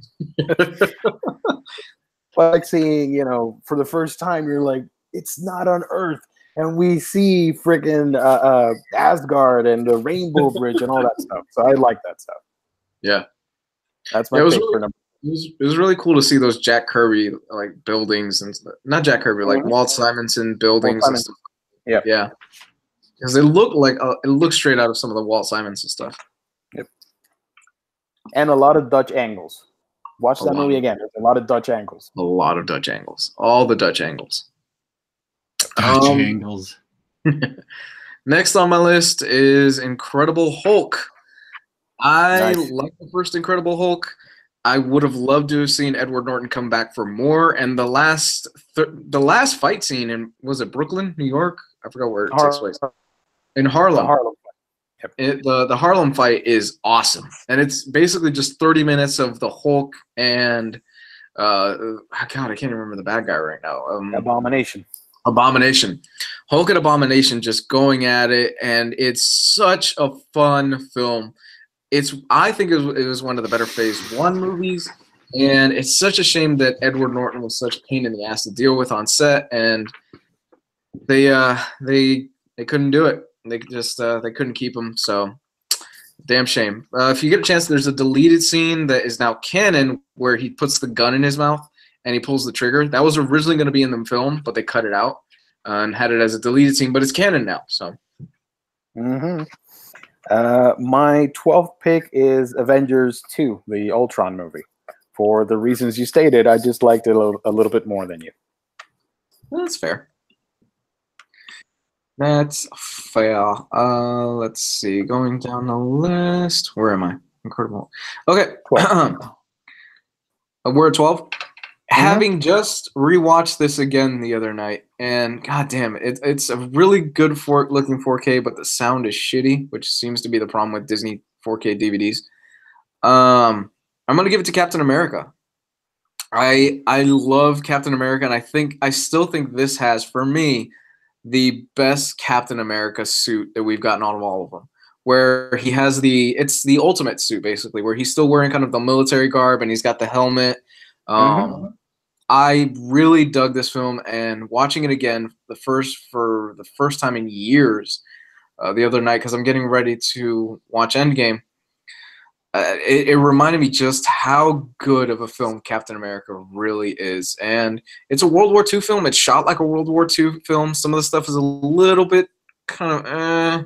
Like seeing, for the first time, you're like, it's not on Earth, and we see freaking Asgard and the Rainbow Bridge and all that stuff. So I like that stuff. Yeah, that's my pick for number. It was really cool to see those Jack Kirby like buildings and not Jack Kirby, like Walt Simonson buildings and stuff. Yeah, because it looked straight out of some of the Walt Simonson stuff. Yep, and a lot of Dutch angles. Watch that movie again. There's a lot of Dutch angles. A lot of Dutch angles. All the Dutch angles. Dutch angles. Next on my list is Incredible Hulk. I like the first Incredible Hulk. I would have loved to have seen Edward Norton come back for more. And the last fight scene in, was it Brooklyn, New York? I forgot where it Har- takes place. In the Harlem. Harlem. Yep. The Harlem fight is awesome, and it's basically just 30 minutes of the Hulk and God, I can't even remember the bad guy right now. Abomination. Abomination. Hulk and Abomination just going at it, and it's such a fun film. I think it was one of the better Phase 1 movies, and it's such a shame that Edward Norton was such a pain in the ass to deal with on set, and they couldn't do it. They just they couldn't keep him, so damn shame. If you get a chance, there's a deleted scene that is now canon where he puts the gun in his mouth and he pulls the trigger. That was originally going to be in the film, but they cut it out and had it as a deleted scene, but it's canon now. So, My 12th pick is Avengers 2, the Ultron movie. For the reasons you stated, I just liked it a little bit more than you. well, that's fair. That's fair. Let's see. Going down the list. Where am I? Incredible. Okay. We're at 12. Having just rewatched this again the other night, and goddamn, it's a really good looking 4K, but the sound is shitty, which seems to be the problem with Disney 4K DVDs. I'm gonna give it to Captain America. I love Captain America, and I still think this has, for me, the best Captain America suit that we've gotten out of all of them, where he has it's the ultimate suit basically, where he's still wearing kind of the military garb and he's got the helmet. I really dug this film, and watching it again for the first time in years the other night, because I'm getting ready to watch Endgame. It reminded me just how good of a film Captain America really is. And it's a World War II film. It's shot like a World War II film. Some of the stuff is a little bit kind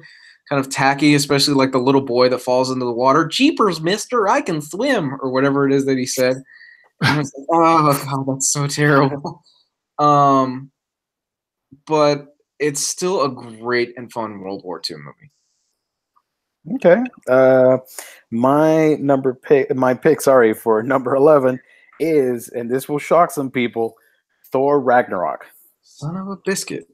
of tacky, especially like the little boy that falls into the water. Jeepers, mister, I can swim, or whatever it is that he said. And I was like, oh, God, that's so terrible. But it's still a great and fun World War II movie. Okay. My pick, for number 11 is, and this will shock some people, Thor Ragnarok. Son of a biscuit.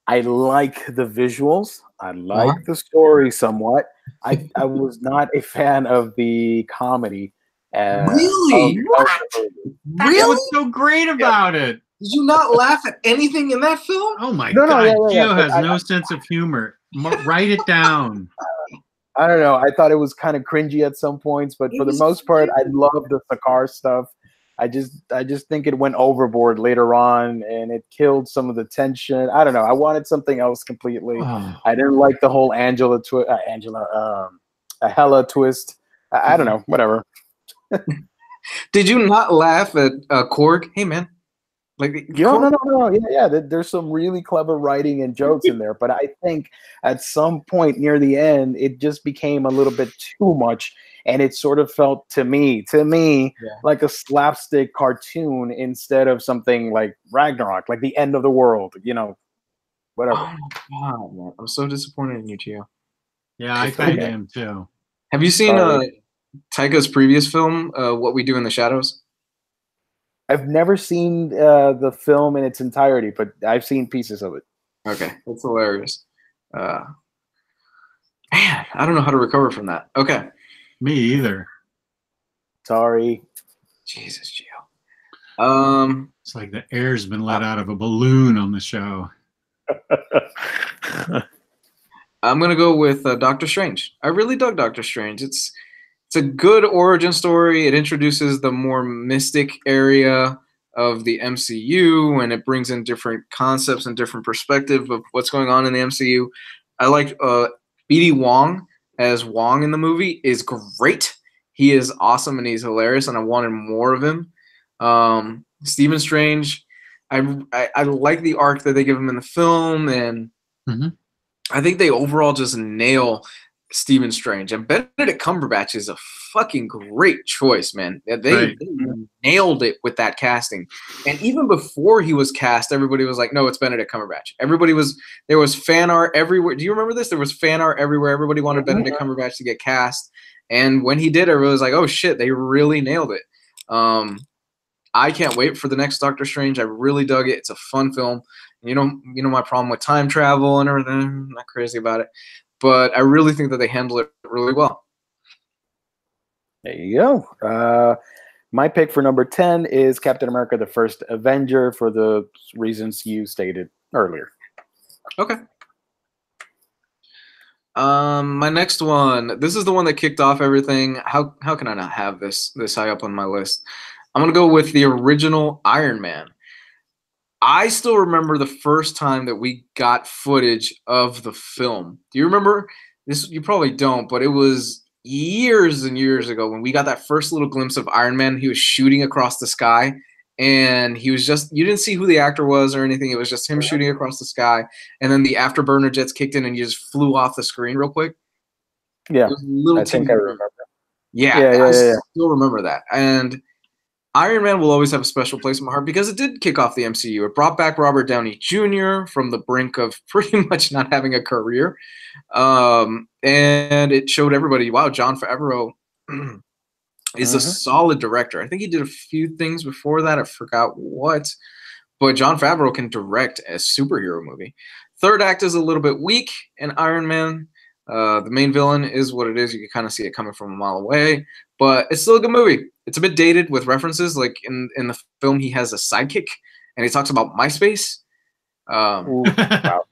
I like the visuals. I like the story somewhat. I was not a fan of the comedy. Really? Really? What's so great about it? Did you not laugh at anything in that film? Oh my God, Gio has no sense of humor. Write it down. I don't know. I thought it was kind of cringy at some points, but for the most part, I love the Sakaar stuff. I just think it went overboard later on, and it killed some of the tension. I don't know. I wanted something else completely. I didn't like the whole Hela twist. I don't know. Whatever. Did you not laugh at Korg? Hey, man. No. Yeah. There's some really clever writing and jokes in there, but I think at some point near the end, it just became a little bit too much, and it sort of felt to me like a slapstick cartoon instead of something like Ragnarok, like the end of the world. Whatever. Oh my God, man. I'm so disappointed in you, Gio. Yeah, I kind of am too. Have you seen Taika's previous film, What We Do in the Shadows? I've never seen the film in its entirety, but I've seen pieces of it. Okay, that's hilarious. Man, I don't know how to recover from that. Okay. Me either. Sorry. Jesus, Gio. It's like the air's been let out of a balloon on the show. I'm gonna go with Doctor Strange. I really dug Doctor Strange. It's a good origin story. It introduces the more mystic area of the MCU, and it brings in different concepts and different perspective of what's going on in the MCU. I like B.D. Wong as Wong in the movie is great. He is awesome and he's hilarious, and I wanted more of him. Stephen Strange, I like the arc that they give him in the film, and I think they overall just nail Stephen Strange. And Benedict Cumberbatch is a fucking great choice, man. They nailed it with that casting. And even before he was cast, everybody was like, no, it's Benedict Cumberbatch. There was fan art everywhere. Do you remember this? There was fan art everywhere. Everybody wanted Benedict Cumberbatch to get cast. And when he did, everybody was like, oh shit, they really nailed it. I can't wait for the next Doctor Strange. I really dug it. It's a fun film. You know my problem with time travel and everything. I'm not crazy about it, but I really think that they handle it really well. There you go. My pick for number 10 is Captain America: The First Avenger for the reasons you stated earlier. Okay. My next one. This is the one that kicked off everything. How can I not have this high up on my list? I'm gonna go with the original Iron Man. I still remember the first time that we got footage of the film. Do you remember this? You probably don't, but it was years and years ago when we got that first little glimpse of Iron Man. He was shooting across the sky, and he was just, you didn't see who the actor was or anything. It was just him shooting across the sky, and then the afterburner jets kicked in and you just flew off the screen real quick. Yeah, it was a little I think I remember. Yeah, I still remember that. And Iron Man will always have a special place in my heart because it did kick off the MCU. It brought back Robert Downey Jr. from the brink of pretty much not having a career. And it showed everybody, wow, Jon Favreau is a solid director. I think he did a few things before that. I forgot what. But Jon Favreau can direct a superhero movie. Third act is a little bit weak in Iron Man. The main villain is what it is. You can kind of see it coming from a mile away. But it's still a good movie. It's a bit dated with references. Like in the film, he has a sidekick, and he talks about MySpace. Wow.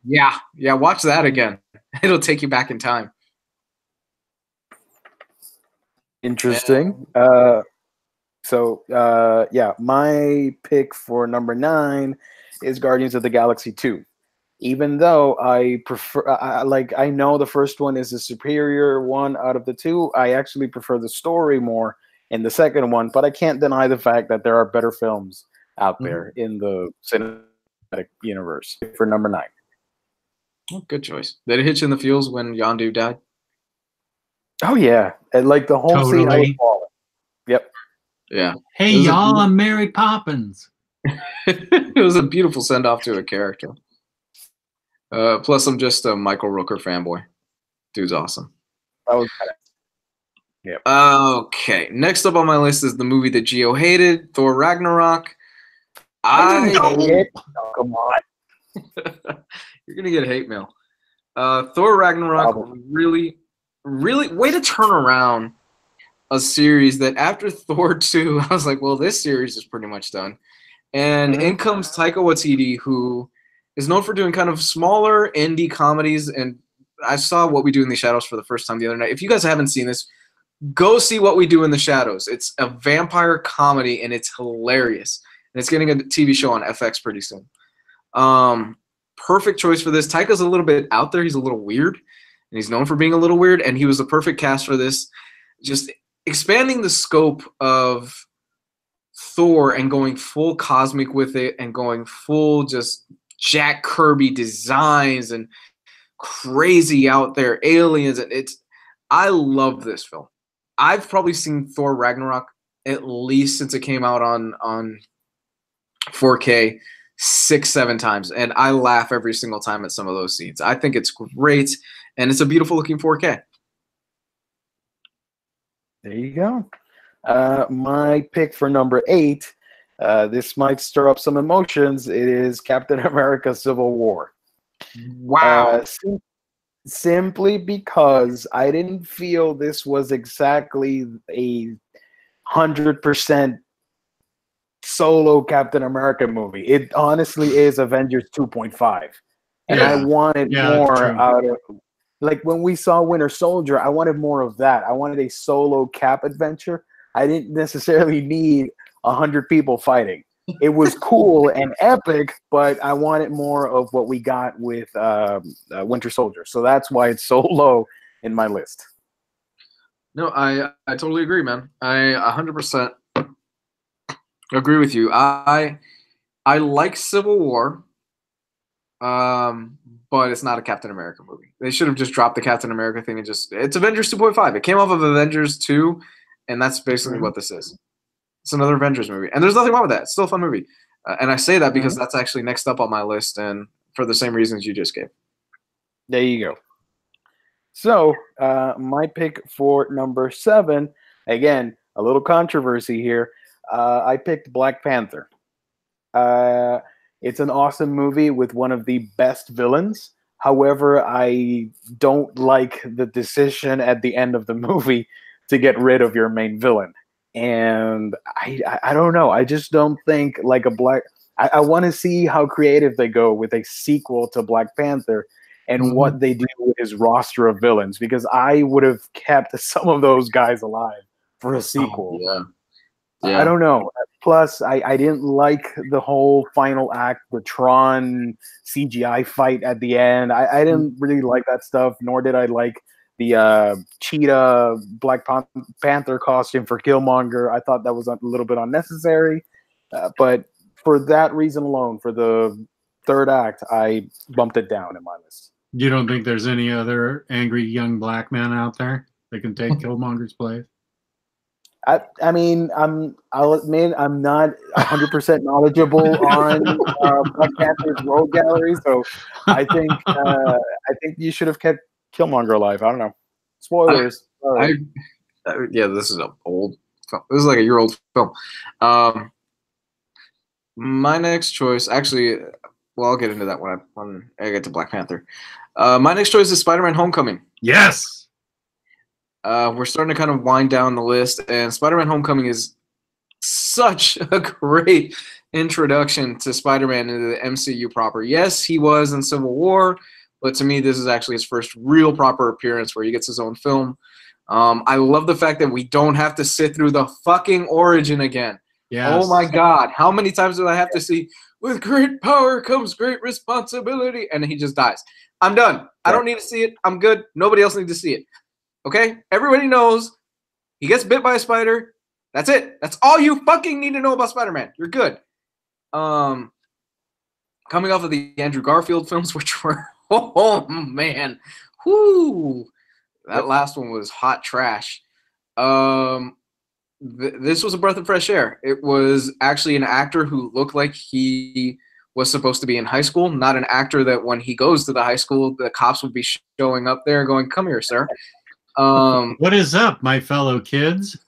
Yeah, watch that again. It'll take you back in time. Interesting. My pick for number 9 is Guardians of the Galaxy 2. Even though I prefer, I know the first one is the superior one out of the two, I actually prefer the story more in the second one, but I can't deny the fact that there are better films out there in the cinematic universe. For number 9. Oh, good choice. Did it hit you in the feels when Yondu died? Oh, yeah. And like the whole scene, I was falling. Yep. Yeah. Hey, y'all, I'm Mary Poppins. It was a beautiful send-off to a character. Plus, I'm just a Michael Rooker fanboy. Dude's awesome. That was yep. Okay. Next up on my list is the movie that Gio hated, Thor Ragnarok. I hate it. Oh, come on. You're going to get hate mail. Thor Ragnarok really way to turn around a series that after Thor 2, I was like, well, this series is pretty much done. And in comes Taika Waititi, who is known for doing kind of smaller indie comedies. And I saw What We Do in the Shadows for the first time the other night. If you guys haven't seen this, go see What We Do in the Shadows. It's a vampire comedy, and it's hilarious. And it's getting a TV show on FX pretty soon. Perfect choice for this. Taika's a little bit out there. He's a little weird, and he's known for being a little weird, and he was the perfect cast for this. Just expanding the scope of Thor and going full cosmic with it and going full just Jack Kirby designs and crazy out there aliens. I love this film. I've probably seen Thor Ragnarok at least since it came out on 4K 6-7 times, and I laugh every single time at some of those scenes. I think it's great, and it's a beautiful looking 4K. There you go. My pick for number 8, this might stir up some emotions. It is Captain America: Civil War. Wow. Simply because I didn't feel this was exactly a 100% solo Captain America movie. It honestly is Avengers 2.5. And I wanted more out of, like when we saw Winter Soldier, I wanted more of that. I wanted a solo Cap adventure. I didn't necessarily need 100 people fighting. It was cool and epic, but I wanted more of what we got with Winter Soldier. So that's why it's so low in my list. No, I totally agree, man. I 100% agree with you. I like Civil War, but it's not a Captain America movie. They should have just dropped the Captain America thing and it's Avengers 2.5. It came off of Avengers 2, and that's basically what this is. It's another Avengers movie, and there's nothing wrong with that. It's still a fun movie, and I say that because that's actually next up on my list, and for the same reasons you just gave. There you go. So my pick for number 7, again, a little controversy here. I picked Black Panther. It's an awesome movie with one of the best villains. However, I don't like the decision at the end of the movie to get rid of your main villain. And I don't know. I just don't think like a Black. I want to see how creative they go with a sequel to Black Panther and what they do with his roster of villains, because I would have kept some of those guys alive for a sequel. Yeah. I don't know. Plus, I didn't like the whole final act, the Tron CGI fight at the end. I didn't really like that stuff, nor did I like the cheetah Black Panther costume for Killmonger. I thought that was a little bit unnecessary. But for that reason alone, for the third act, I bumped it down in my list. You don't think there's any other angry young black man out there that can take Killmonger's place? I mean, I'll admit I'm not 100% knowledgeable on Black Panther's road gallery, so I think you should have kept Killmonger alive. I don't know. Spoilers. Yeah, this is an old film. This is like a year-old film. My next choice, actually, well, I'll get into that when I get to Black Panther. My next choice is Spider-Man: Homecoming. Yes. We're starting to kind of wind down the list, and Spider-Man: Homecoming is such a great introduction to Spider-Man into the MCU proper. Yes, he was in Civil War, but to me, this is actually his first real proper appearance where he gets his own film. I love the fact that we don't have to sit through the fucking origin again. Yes. Oh my God, how many times do I have to see, with great power comes great responsibility, and he just dies. I'm done. I don't need to see it. I'm good. Nobody else needs to see it. Okay? Everybody knows he gets bit by a spider. That's it. That's all you fucking need to know about Spider-Man. You're good. Coming off of the Andrew Garfield films, which were, oh man, whoo, that last one was hot trash. This was a breath of fresh air. It was actually an actor who looked like he was supposed to be in high school, not an actor that when he goes to the high school, the cops would be showing up there going, "Come here, sir." What is up, my fellow kids?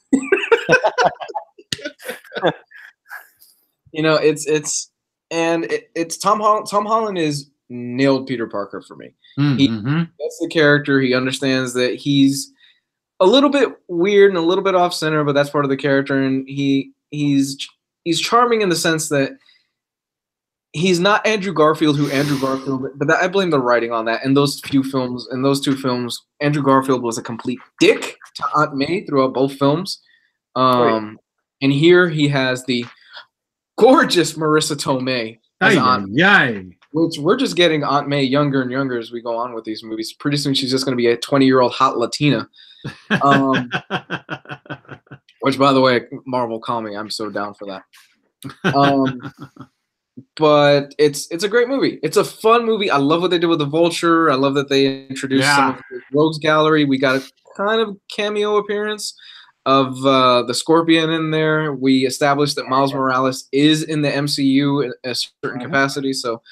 You know, it's Tom Holland. Tom Holland is nailed Peter Parker for me. He gets the character. He understands that he's a little bit weird and a little bit off center, but that's part of the character. And he's charming in the sense that he's not Andrew Garfield, but I blame the writing on that. In those two films, Andrew Garfield was a complete dick to Aunt May throughout both films. And here he has the gorgeous Marissa Tomei as Aunt May, which we're just getting Aunt May younger and younger as we go on with these movies. Pretty soon she's just going to be a 20-year-old hot Latina. Which, by the way, Marvel, call me. I'm so down for that. But it's a great movie. It's a fun movie. I love what they did with the Vulture. I love that they introduced some of the Rogues Gallery. We got a kind of cameo appearance of the Scorpion in there. We established that Miles Morales is in the MCU in a certain capacity. So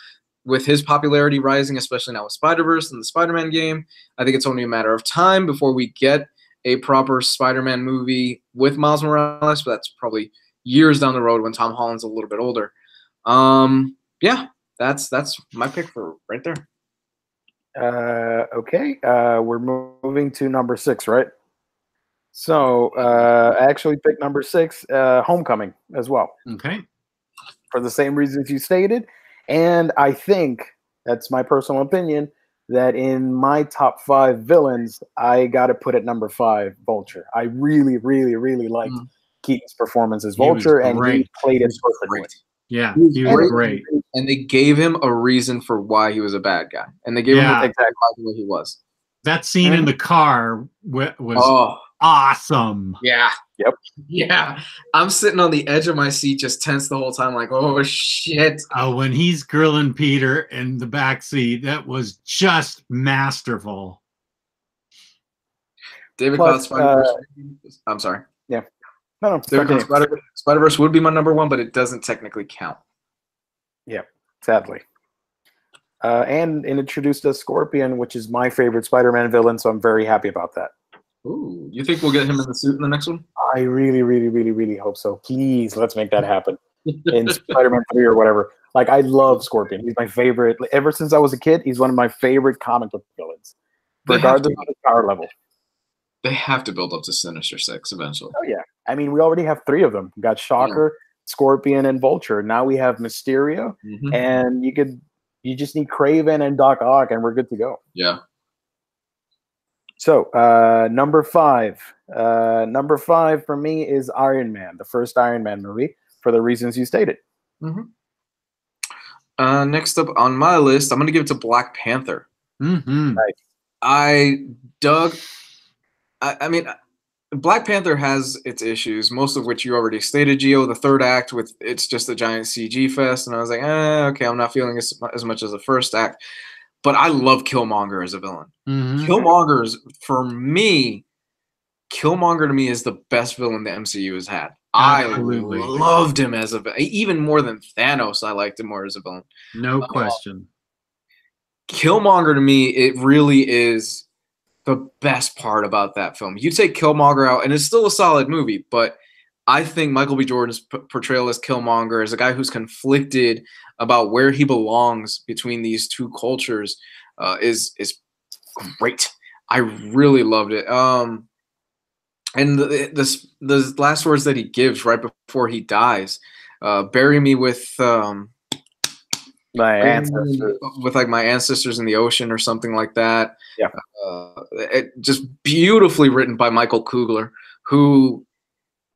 with his popularity rising, especially now with Spider-Verse and the Spider-Man game, I think it's only a matter of time before we get a proper Spider-Man movie with Miles Morales. But that's probably years down the road when Tom Holland's a little bit older. Yeah, that's my pick for right there. Okay, we're moving to number 6, right? So I actually picked number 6, Homecoming as well. Okay. For the same reasons you stated. And I think, that's my personal opinion, that in my top 5 villains, I got to put at number 5, Vulture. I really, really, really liked Keaton's performance as Vulture, and he played it perfectly. Yeah, he was great. And they gave him a reason for why he was a bad guy. And they gave him exactly why he was. That scene in the car was awesome. Yeah. Yep. Yeah. I'm sitting on the edge of my seat just tense the whole time like, oh, shit. When he's grilling Peter in the back seat, that was just masterful. David Cloud Spider-Verse. I'm sorry. Yeah. No. Spider-Verse would be my number 1, but it doesn't technically count. Yeah, sadly. And it introduced us Scorpion, which is my favorite Spider-Man villain, so I'm very happy about that. Ooh, you think we'll get him in the suit in the next one? I really, really, really, really hope so. Please, let's make that happen in Spider-Man 3 or whatever. Like, I love Scorpion. He's my favorite. Ever since I was a kid, he's one of my favorite comic book villains, regardless of his power level. They have to build up to Sinister Six eventually. Oh yeah, I mean, we already have 3 of them. We got Shocker, Scorpion, and Vulture. Now we have Mysterio, and you just need Kraven and Doc Ock, and we're good to go. Yeah. So number 5. Number 5 for me is Iron Man, the first Iron Man movie, for the reasons you stated. Next up on my list, I'm going to give it to Black Panther. Nice. I mean, Black Panther has its issues, most of which you already stated, Gio. The third act, it's just a giant CG fest, and I was like, okay, I'm not feeling as much as the first act. But I love Killmonger as a villain. For me, Killmonger to me is the best villain the MCU has had. Absolutely. I loved him as a villain. Even more than Thanos, I liked him more as a villain. No question. Killmonger to me, it really is the best part about that film. You take Killmonger out, and it's still a solid movie, but I think Michael B. Jordan's portrayal as Killmonger, as a guy who's conflicted about where he belongs between these two cultures, is great. I really loved it. And the last words that he gives right before he dies, bury me with my ancestors, like my ancestors in the ocean or something like that. Yeah. Just beautifully written by Michael Kugler, who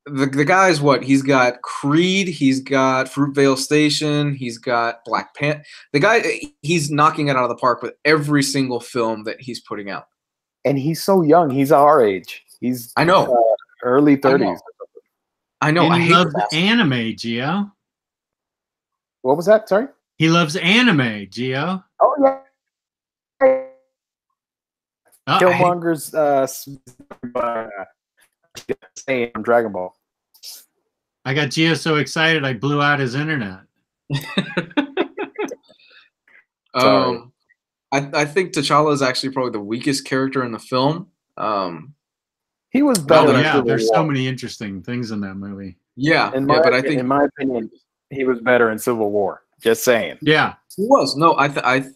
the guy's what? He's got Creed, he's got Fruitvale Station, he's got Black Panther. The guy, he's knocking it out of the park with every single film that he's putting out. And he's so young. He's our age. He's early 30s. I know. And he loves anime, Gio. What was that? Sorry? He loves anime, Gio. Oh, yeah. Killmonger's from Dragon Ball. I got Gio so excited I blew out his internet. I think T'Challa is actually probably the weakest character in the film. He was better. There's so many interesting things in that movie. But I think, in my opinion, he was better in Civil War. Just saying. Yeah, he was. No, I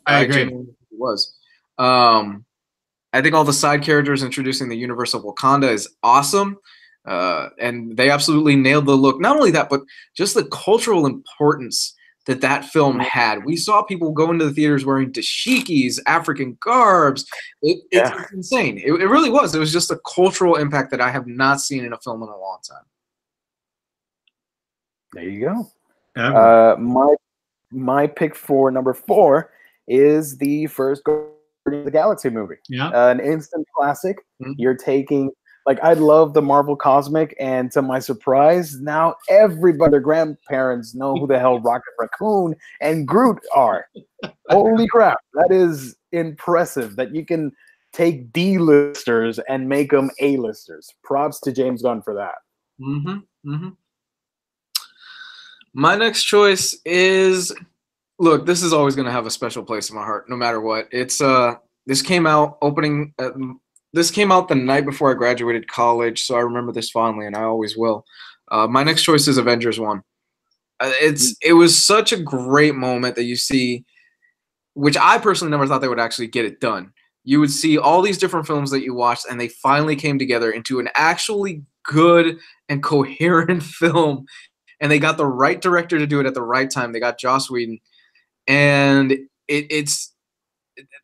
agree. He was. I think all the side characters introducing the universe of Wakanda is awesome, and they absolutely nailed the look. Not only that, but just the cultural importance that film had. We saw people go into the theaters wearing dashikis, African garbs. It's insane. It really was. It was just a cultural impact that I have not seen in a film in a long time. There you go. My pick for number 4 is the first Guardians of the Galaxy movie. Yeah. An instant classic. You're taking... Like, I love the Marvel Cosmic, and to my surprise, now everybody, their grandparents know who the hell Rocket Raccoon and Groot are. Holy crap. That is impressive that you can take D-listers and make them A-listers. Props to James Gunn for that. My next choice is... Look, this is always going to have a special place in my heart, no matter what. It's this came out This came out the night before I graduated college, so I remember this fondly, and I always will. My next choice is Avengers 1. It was such a great moment that you see, which I personally never thought they would actually get it done. You would see all these different films that you watched, and they finally came together into an actually good and coherent film, and they got the right director to do it at the right time. They got Joss Whedon, and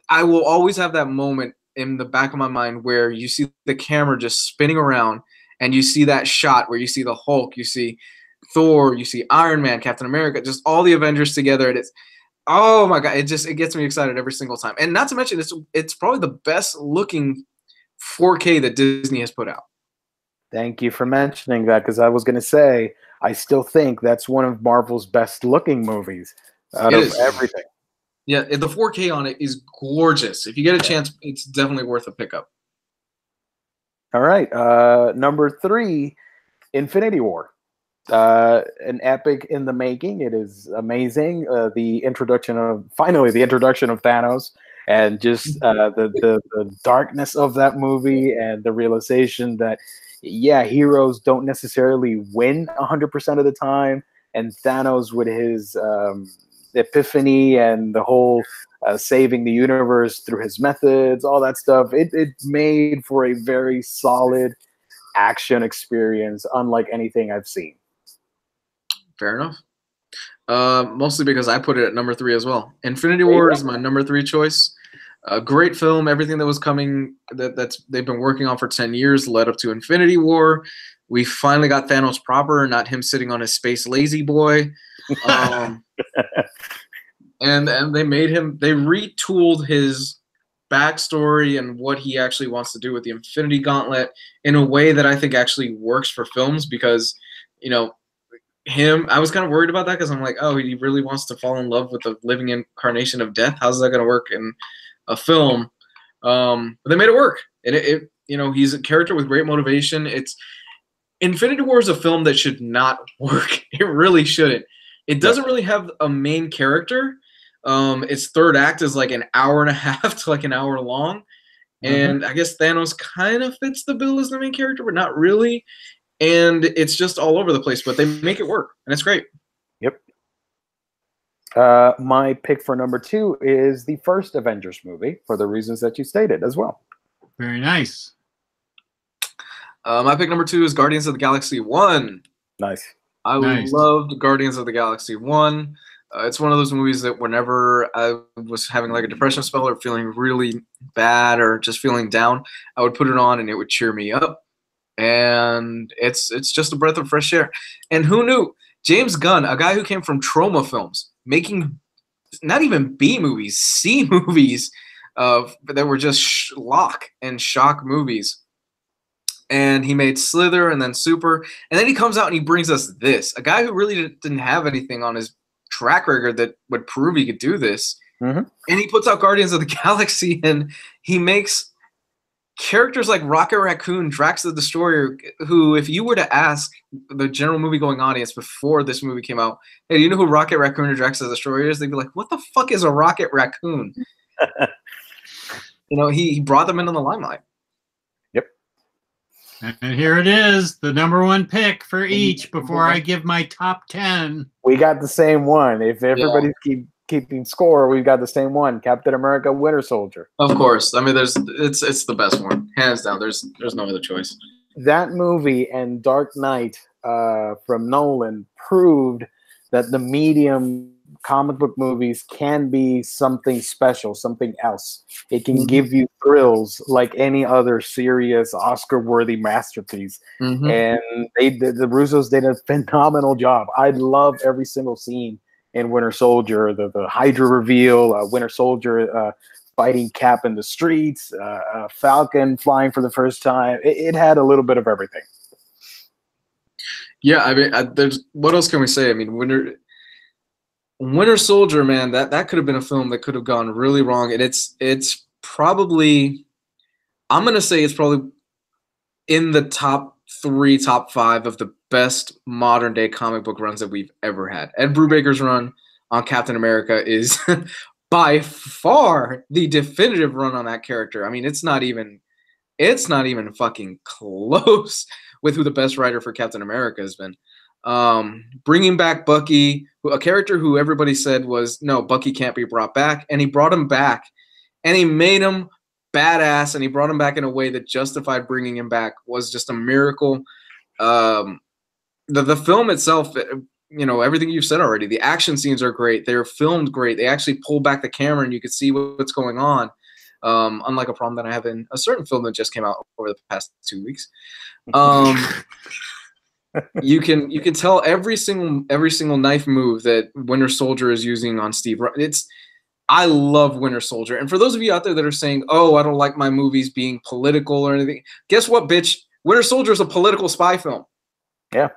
I will always have that moment in the back of my mind where you see the camera just spinning around and you see that shot where you see the Hulk, you see Thor, you see Iron Man, Captain America, just all the Avengers together. And it's, oh my God, it gets me excited every single time. And not to mention, it's probably the best looking 4K that Disney has put out. Thank you for mentioning that, because I was going to say, I still think that's one of Marvel's best looking movies out of everything. Yeah, the 4K on it is gorgeous. If you get a chance, it's definitely worth a pickup. All right. Number 3, Infinity War. An epic in the making. It is amazing. The introduction of Thanos, and just the darkness of that movie, and the realization that, heroes don't necessarily win 100% of the time. And Thanos with his epiphany and the whole saving the universe through his methods, all that stuff. It made for a very solid action experience, unlike anything I've seen. Fair enough. Mostly because I put it at number 3 as well. Infinity War is my number 3 choice. A great film. Everything that was coming that's they've been working on for 10 years led up to Infinity War. We finally got Thanos proper, not him sitting on his space lazy boy. And they retooled his backstory and what he actually wants to do with the Infinity Gauntlet in a way that I think actually works for films, because, you know, I was kind of worried about that, because I'm like, oh, he really wants to fall in love with the living incarnation of death. How's that going to work in a film? But they made it work. And it you know, he's a character with great motivation. Infinity War is a film that should not work. It really shouldn't. It doesn't really have a main character. Its third act is like an hour and a half to like an hour long. And I guess Thanos kind of fits the bill as the main character, but not really. And it's just all over the place, but they make it work, and it's great. Yep. My pick for number 2 is the first Avengers movie, for the reasons that you stated as well. Very nice. My pick number 2 is Guardians of the Galaxy 1. Nice. I loved Guardians of the Galaxy 1. It's one of those movies that whenever I was having like a depression spell or feeling really bad or just feeling down, I would put it on and it would cheer me up. And it's just a breath of fresh air. And who knew? James Gunn, a guy who came from Trauma Films, making not even B movies, C movies that were just schlock and shock movies. And he made Slither and then Super. And then he comes out and he brings us this. A guy who really didn't have anything on his track record that would prove he could do this. And he puts out Guardians of the Galaxy, and he makes characters like Rocket Raccoon, Drax the Destroyer, who, if you were to ask the general movie-going audience before this movie came out, hey, do you know who Rocket Raccoon or Drax the Destroyer is? They'd be like, what the fuck is a Rocket Raccoon? You know, he brought them into the limelight. Yep. And here it is, the number 1 pick for each before I give my top 10. We got the same one. If everybody's keeping score, we've got the same one. Captain America, Winter Soldier. Of course. I mean, it's the best one, hands down. There's no other choice. That movie and Dark Knight from Nolan proved that the medium comic book movies can be something special, something else. It can give you thrills like any other serious Oscar-worthy masterpiece. And the Russos did a phenomenal job. I love every single scene in Winter Soldier, the Hydra reveal, Winter Soldier fighting Cap in the streets, Falcon flying for the first time. It had a little bit of everything. Yeah, I mean, what else can we say? I mean, Winter Soldier, man, that could have been a film that could have gone really wrong, and it's probably, I'm gonna say it's probably in the top 3, top 5 of the best modern day comic book runs that we've ever had. Ed Brubaker's run on Captain America is by far the definitive run on that character. I mean, it's not even fucking close with who the best writer for Captain America has been. Bringing back Bucky, a character who everybody said was, no, Bucky can't be brought back, and he brought him back, and he made him badass, and he brought him back in a way that justified bringing him back, was just a miracle. The film itself, you know, everything you've said already, the action scenes are great. They're filmed great. They actually pull back the camera and you can see what's going on. Unlike a problem that I have in a certain film that just came out over the past 2 weeks. You can tell every single knife move that Winter Soldier is using on Steve. I love Winter Soldier. And for those of you out there that are saying, oh, I don't like my movies being political or anything, guess what, bitch? Winter Soldier is a political spy film. Yeah.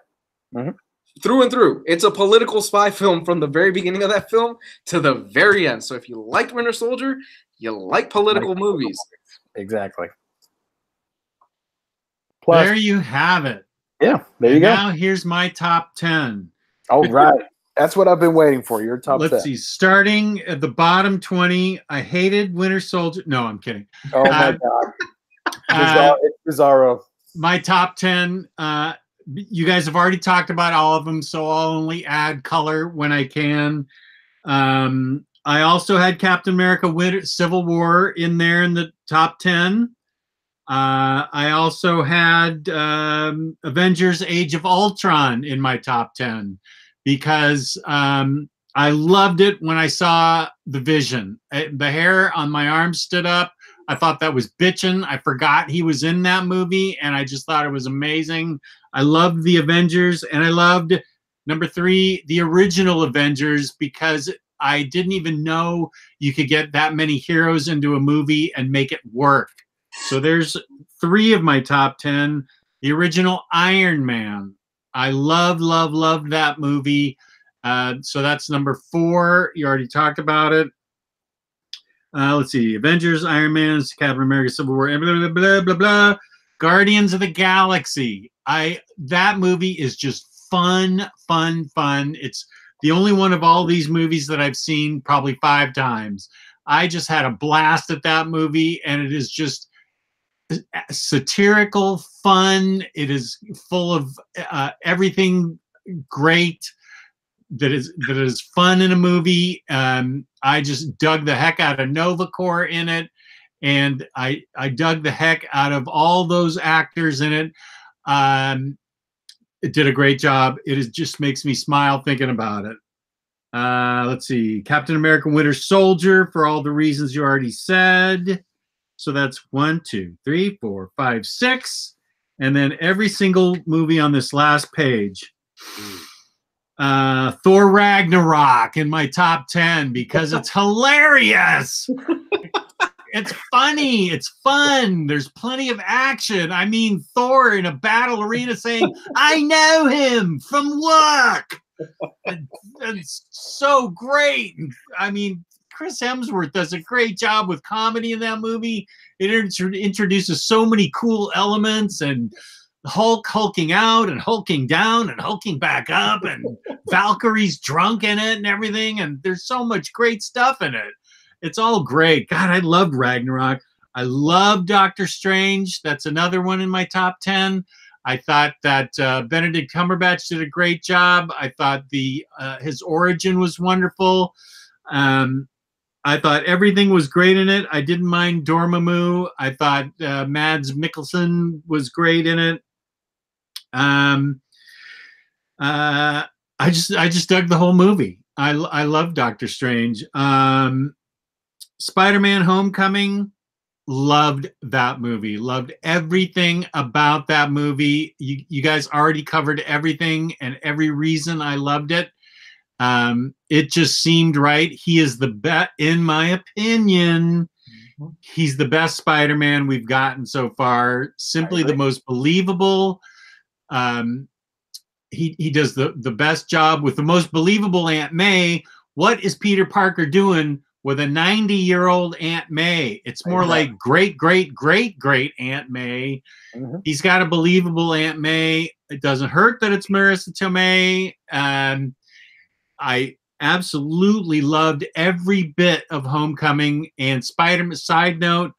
Through and through. It's a political spy film from the very beginning of that film to the very end. So if you liked Winter Soldier, you like political movies. Exactly. Plus, there you have it. Yeah, there you go. Now here's my top 10. All right. That's what I've been waiting for. Your top 10. Let's see. Starting at the bottom 20, I hated Winter Soldier. No, I'm kidding. Oh, my God. It's Bizarro. My top 10, you guys have already talked about all of them, so I'll only add color when I can. I also had Captain America Civil War in there in the top 10. I also had Avengers Age of Ultron in my top 10 because I loved it when I saw the Vision. The hair on my arm stood up. I thought that was bitchin'. I forgot he was in that movie, and I just thought it was amazing. I loved the Avengers, and I loved, number 3, the original Avengers, because I didn't even know you could get that many heroes into a movie and make it work. So there's 3 of my top 10. The original Iron Man. I love that movie. So that's number 4. You already talked about it. Let's see. Avengers, Iron Man, Captain America, Civil War, blah, blah, blah, blah, blah. Guardians of the Galaxy. That movie is just fun. It's the only one of all these movies that I've seen probably 5 times. I just had a blast at that movie, and it is just satirical fun. It is full of everything great that is fun in a movie. I just dug the heck out of Nova Corps in it, and I dug the heck out of all those actors in it. It did a great job. Just makes me smile thinking about it. Let's see. Captain America Winter Soldier, for all the reasons you already said. So that's 1, 2, 3, 4, 5, 6. And then every single movie on this last page. Thor Ragnarok in my top 10 because it's hilarious. It's funny. It's fun. There's plenty of action. I mean, Thor in a battle arena saying, I know him from work. It's so great. I mean, Chris Hemsworth does a great job with comedy in that movie. It introduces so many cool elements, and Hulk hulking out and hulking down and hulking back up, and Valkyrie's drunk in it and everything. And there's so much great stuff in it. It's all great. God, I loved Ragnarok. I love Doctor Strange. That's another one in my top 10. I thought that Benedict Cumberbatch did a great job. I thought his origin was wonderful. I thought everything was great in it. I didn't mind Dormammu. I thought Mads Mikkelsen was great in it. I just dug the whole movie. I love Doctor Strange. Spider-Man: Homecoming, loved that movie. Loved everything about that movie. You guys already covered everything and every reason I loved it. It just seemed right. He is the best, in my opinion. He's the best Spider-Man we've gotten so far. Simply the most believable. He does the best job with the most believable Aunt May. What is Peter Parker doing with a 90-year-old Aunt May? It's more like great Aunt May. He's got a believable Aunt May. It doesn't hurt that it's Marissa Tomei. I absolutely loved every bit of Homecoming. And Spider-Man, side note,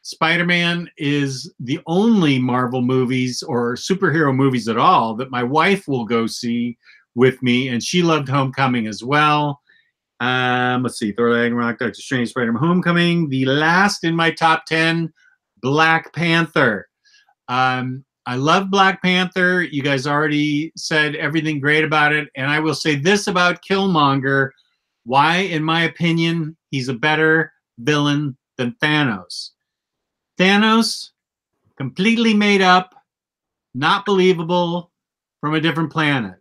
Spider-Man is the only Marvel movies or superhero movies at all that my wife will go see with me, and she loved Homecoming as well. Let's see, Thor Ragnarok, Doctor Strange, Spider-Man: Homecoming. The last in my top 10, Black Panther. I love Black Panther. You guys already said everything great about it. And I will say this about Killmonger. Why, in my opinion, he's a better villain than Thanos. Thanos, completely made up, not believable, from a different planet.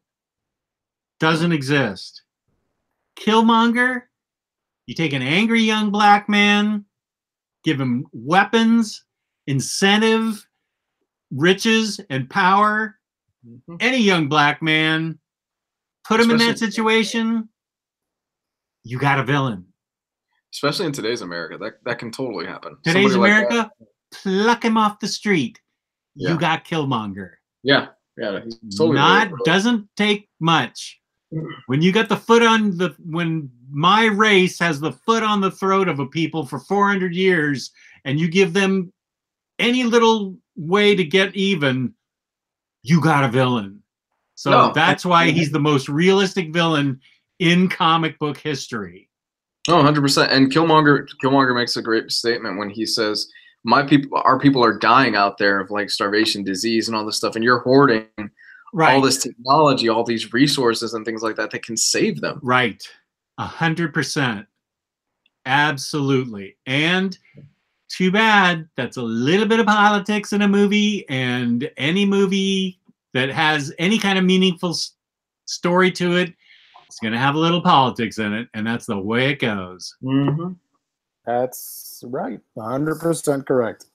Doesn't exist. Killmonger, you take an angry young black man, give him weapons, incentive, riches, and power. Any young black man, put him in that situation, you got a villain. Especially in today's America, that can totally happen. Today's America, pluck him off the street. Yeah. You got Killmonger. Yeah, he's totally doesn't take much. When you got the foot on when my race has the foot on the throat of a people for 400 years, and you give them any little way to get even, you got a villain. So that's why he's the most realistic villain in comic book history. Oh, 100%. And Killmonger makes a great statement when he says, our people are dying out there of like starvation, disease, and all this stuff, and you're hoarding all this technology, all these resources and things like that that can save them. Right. 100%. Absolutely. And too bad that's a little bit of politics in a movie, and any movie that has any kind of meaningful story to it, it's going to have a little politics in it, and that's the way it goes. Mm-hmm. That's right. 100% correct.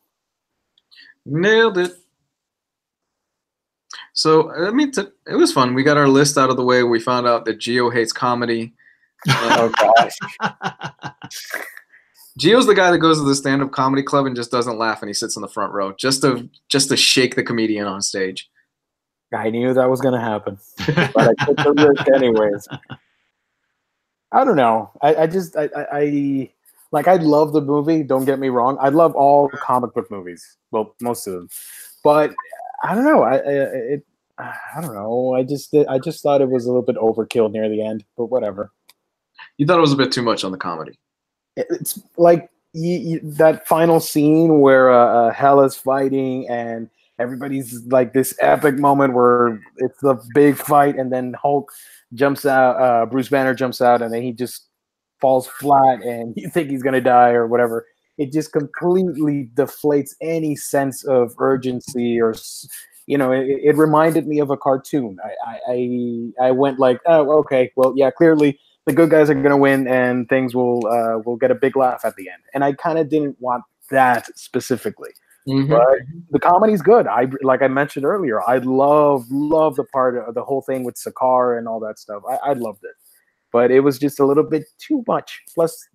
Nailed it. So, I mean, it was fun. We got our list out of the way. We found out that Gio hates comedy. Oh, gosh. Gio's the guy that goes to the stand-up comedy club and just doesn't laugh, and he sits in the front row just to shake the comedian on stage. I knew that was going to happen, but I took the risk anyways. I don't know. I love the movie. Don't get me wrong. I love all comic book movies. Well, most of them. But I don't know. I don't know. I just thought it was a little bit overkill near the end. But whatever. You thought it was a bit too much on the comedy. It's like that final scene where Hela's fighting and everybody's like this epic moment where it's the big fight, and then Hulk jumps out, Bruce Banner jumps out, and then he just falls flat, and you think he's gonna die or whatever. It just completely deflates any sense of urgency, or it reminded me of a cartoon. I went like, oh, okay, well, yeah, clearly the good guys are gonna win, and things will get a big laugh at the end. And I kind of didn't want that specifically. Mm-hmm. But the comedy's good. Like I mentioned earlier, I love the part of the whole thing with Sakaar and all that stuff. I loved it, but it was just a little bit too much. Plus,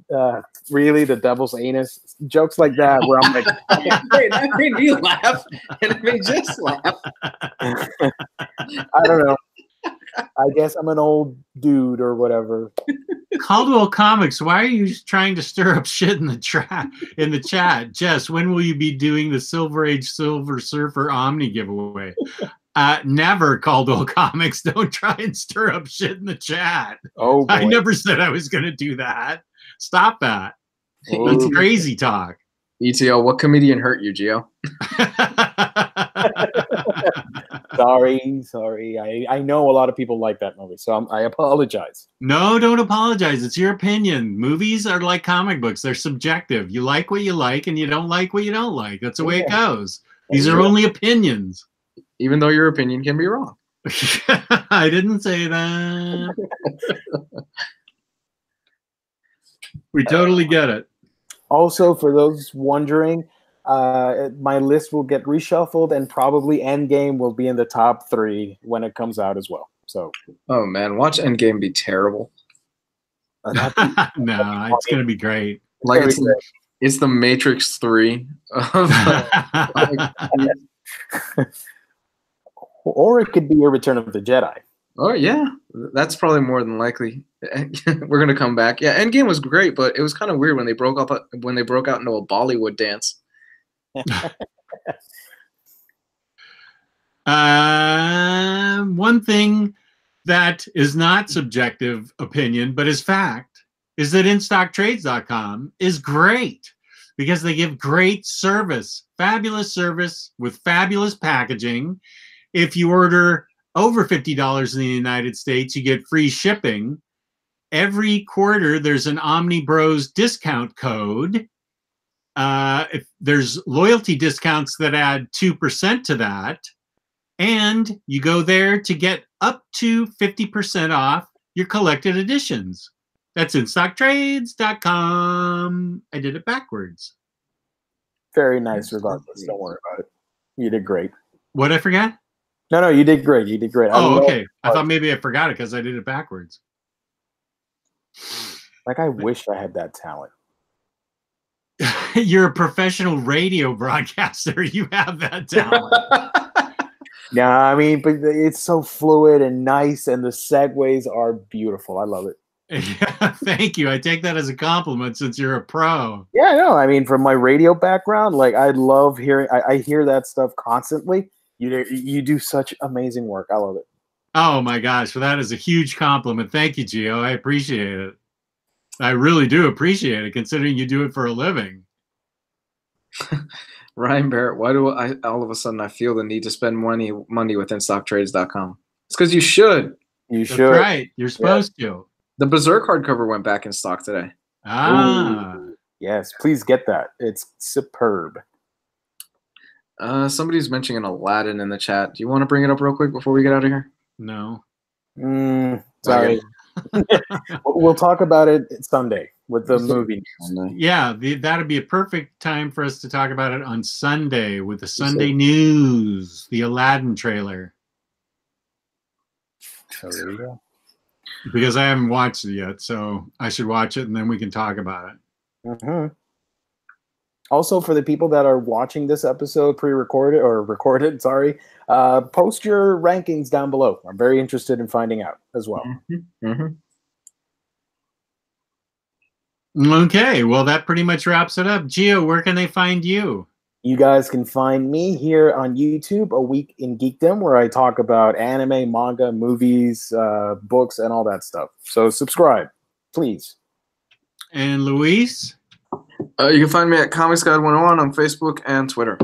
really, the devil's anus jokes like that, where I'm like, that made me laugh, and it made Jess laugh. I don't know. I guess I'm an old dude or whatever. Caldwell Comics, why are you trying to stir up shit in the chat? Jess, when will you be doing the Silver Age Silver Surfer Omni giveaway? Never, Caldwell Comics. Don't try and stir up shit in the chat. Oh, boy. I never said I was going to do that. Stop that. That's crazy talk. ETL, what comedian hurt you, Gio? Sorry. I know a lot of people like that movie, so I apologize. No, don't apologize. It's your opinion. Movies are like comic books. They're subjective. You like what you like, and you don't like what you don't like. That's the way it goes. These are only opinions. Even though your opinion can be wrong. I didn't say that. We totally get it. Also, for those wondering, my list will get reshuffled, and probably Endgame will be in the top 3 when it comes out as well. So, oh man, watch Endgame be terrible. No, it's gonna be great. Like it's the Matrix 3. Or it could be a Return of the Jedi. Oh yeah, that's probably more than likely. We're gonna come back. Yeah, Endgame was great, but it was kind of weird when they broke out into a Bollywood dance. One thing that is not subjective opinion, but is fact, is that InStockTrades.com is great because they give great service, fabulous service with fabulous packaging. If you order over $50 in the United States, you get free shipping. Every quarter, there's an OmniBros discount code. If there's loyalty discounts that add 2% to that, and you go there to get up to 50% off your collected editions. That's InStockTrades.com. I did it backwards. Very nice, regardless. Don't worry about it. You did great. What I forgot? No, you did great. You did great. Oh, okay. I thought maybe I forgot it because I did it backwards. Like, I wish I had that talent. You're a professional radio broadcaster. You have that talent. Yeah, I mean, but it's so fluid and nice, and the segues are beautiful. I love it. Yeah, thank you. I take that as a compliment since you're a pro. Yeah, no, I mean, from my radio background, like, I love hearing. I hear that stuff constantly. You do such amazing work. I love it. Oh my gosh, well, that is a huge compliment. Thank you, Gio. I appreciate it. I really do appreciate it, considering you do it for a living. Ryan Barrett, why do I all of a sudden I feel the need to spend money with InStockTrades.com? It's because you should. You That's should. right. You're supposed to. The Berserk hardcover went back in stock today. Ah. Ooh, yes, please get that. It's superb. Somebody's mentioning Aladdin in the chat. Do you want to bring it up real quick before we get out of here? No. Sorry. We'll talk about it Sunday with the movie. Yeah, that'd be a perfect time for us to talk about it on Sunday with the Sunday news, the Aladdin trailer. So there you go. Because I haven't watched it yet, so I should watch it and then we can talk about it. Also, for the people that are watching this episode pre-recorded or recorded, sorry, post your rankings down below. I'm very interested in finding out as well. Okay, well, that pretty much wraps it up. Gio, where can they find you? You guys can find me here on YouTube, A Week in Geekdom, where I talk about anime, manga, movies, books, and all that stuff. So subscribe, please. And Luis? You can find me at Comics Guide 101 on Facebook and Twitter.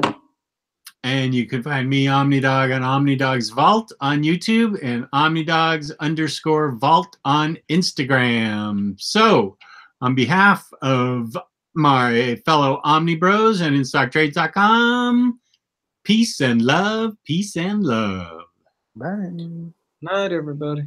And you can find me, Omnidog, on Omnidog's Vault on YouTube and Omnidogs_Vault on Instagram. So, on behalf of my fellow OmniBros and InStockTrades.com, peace and love, peace and love. Bye. Night, everybody.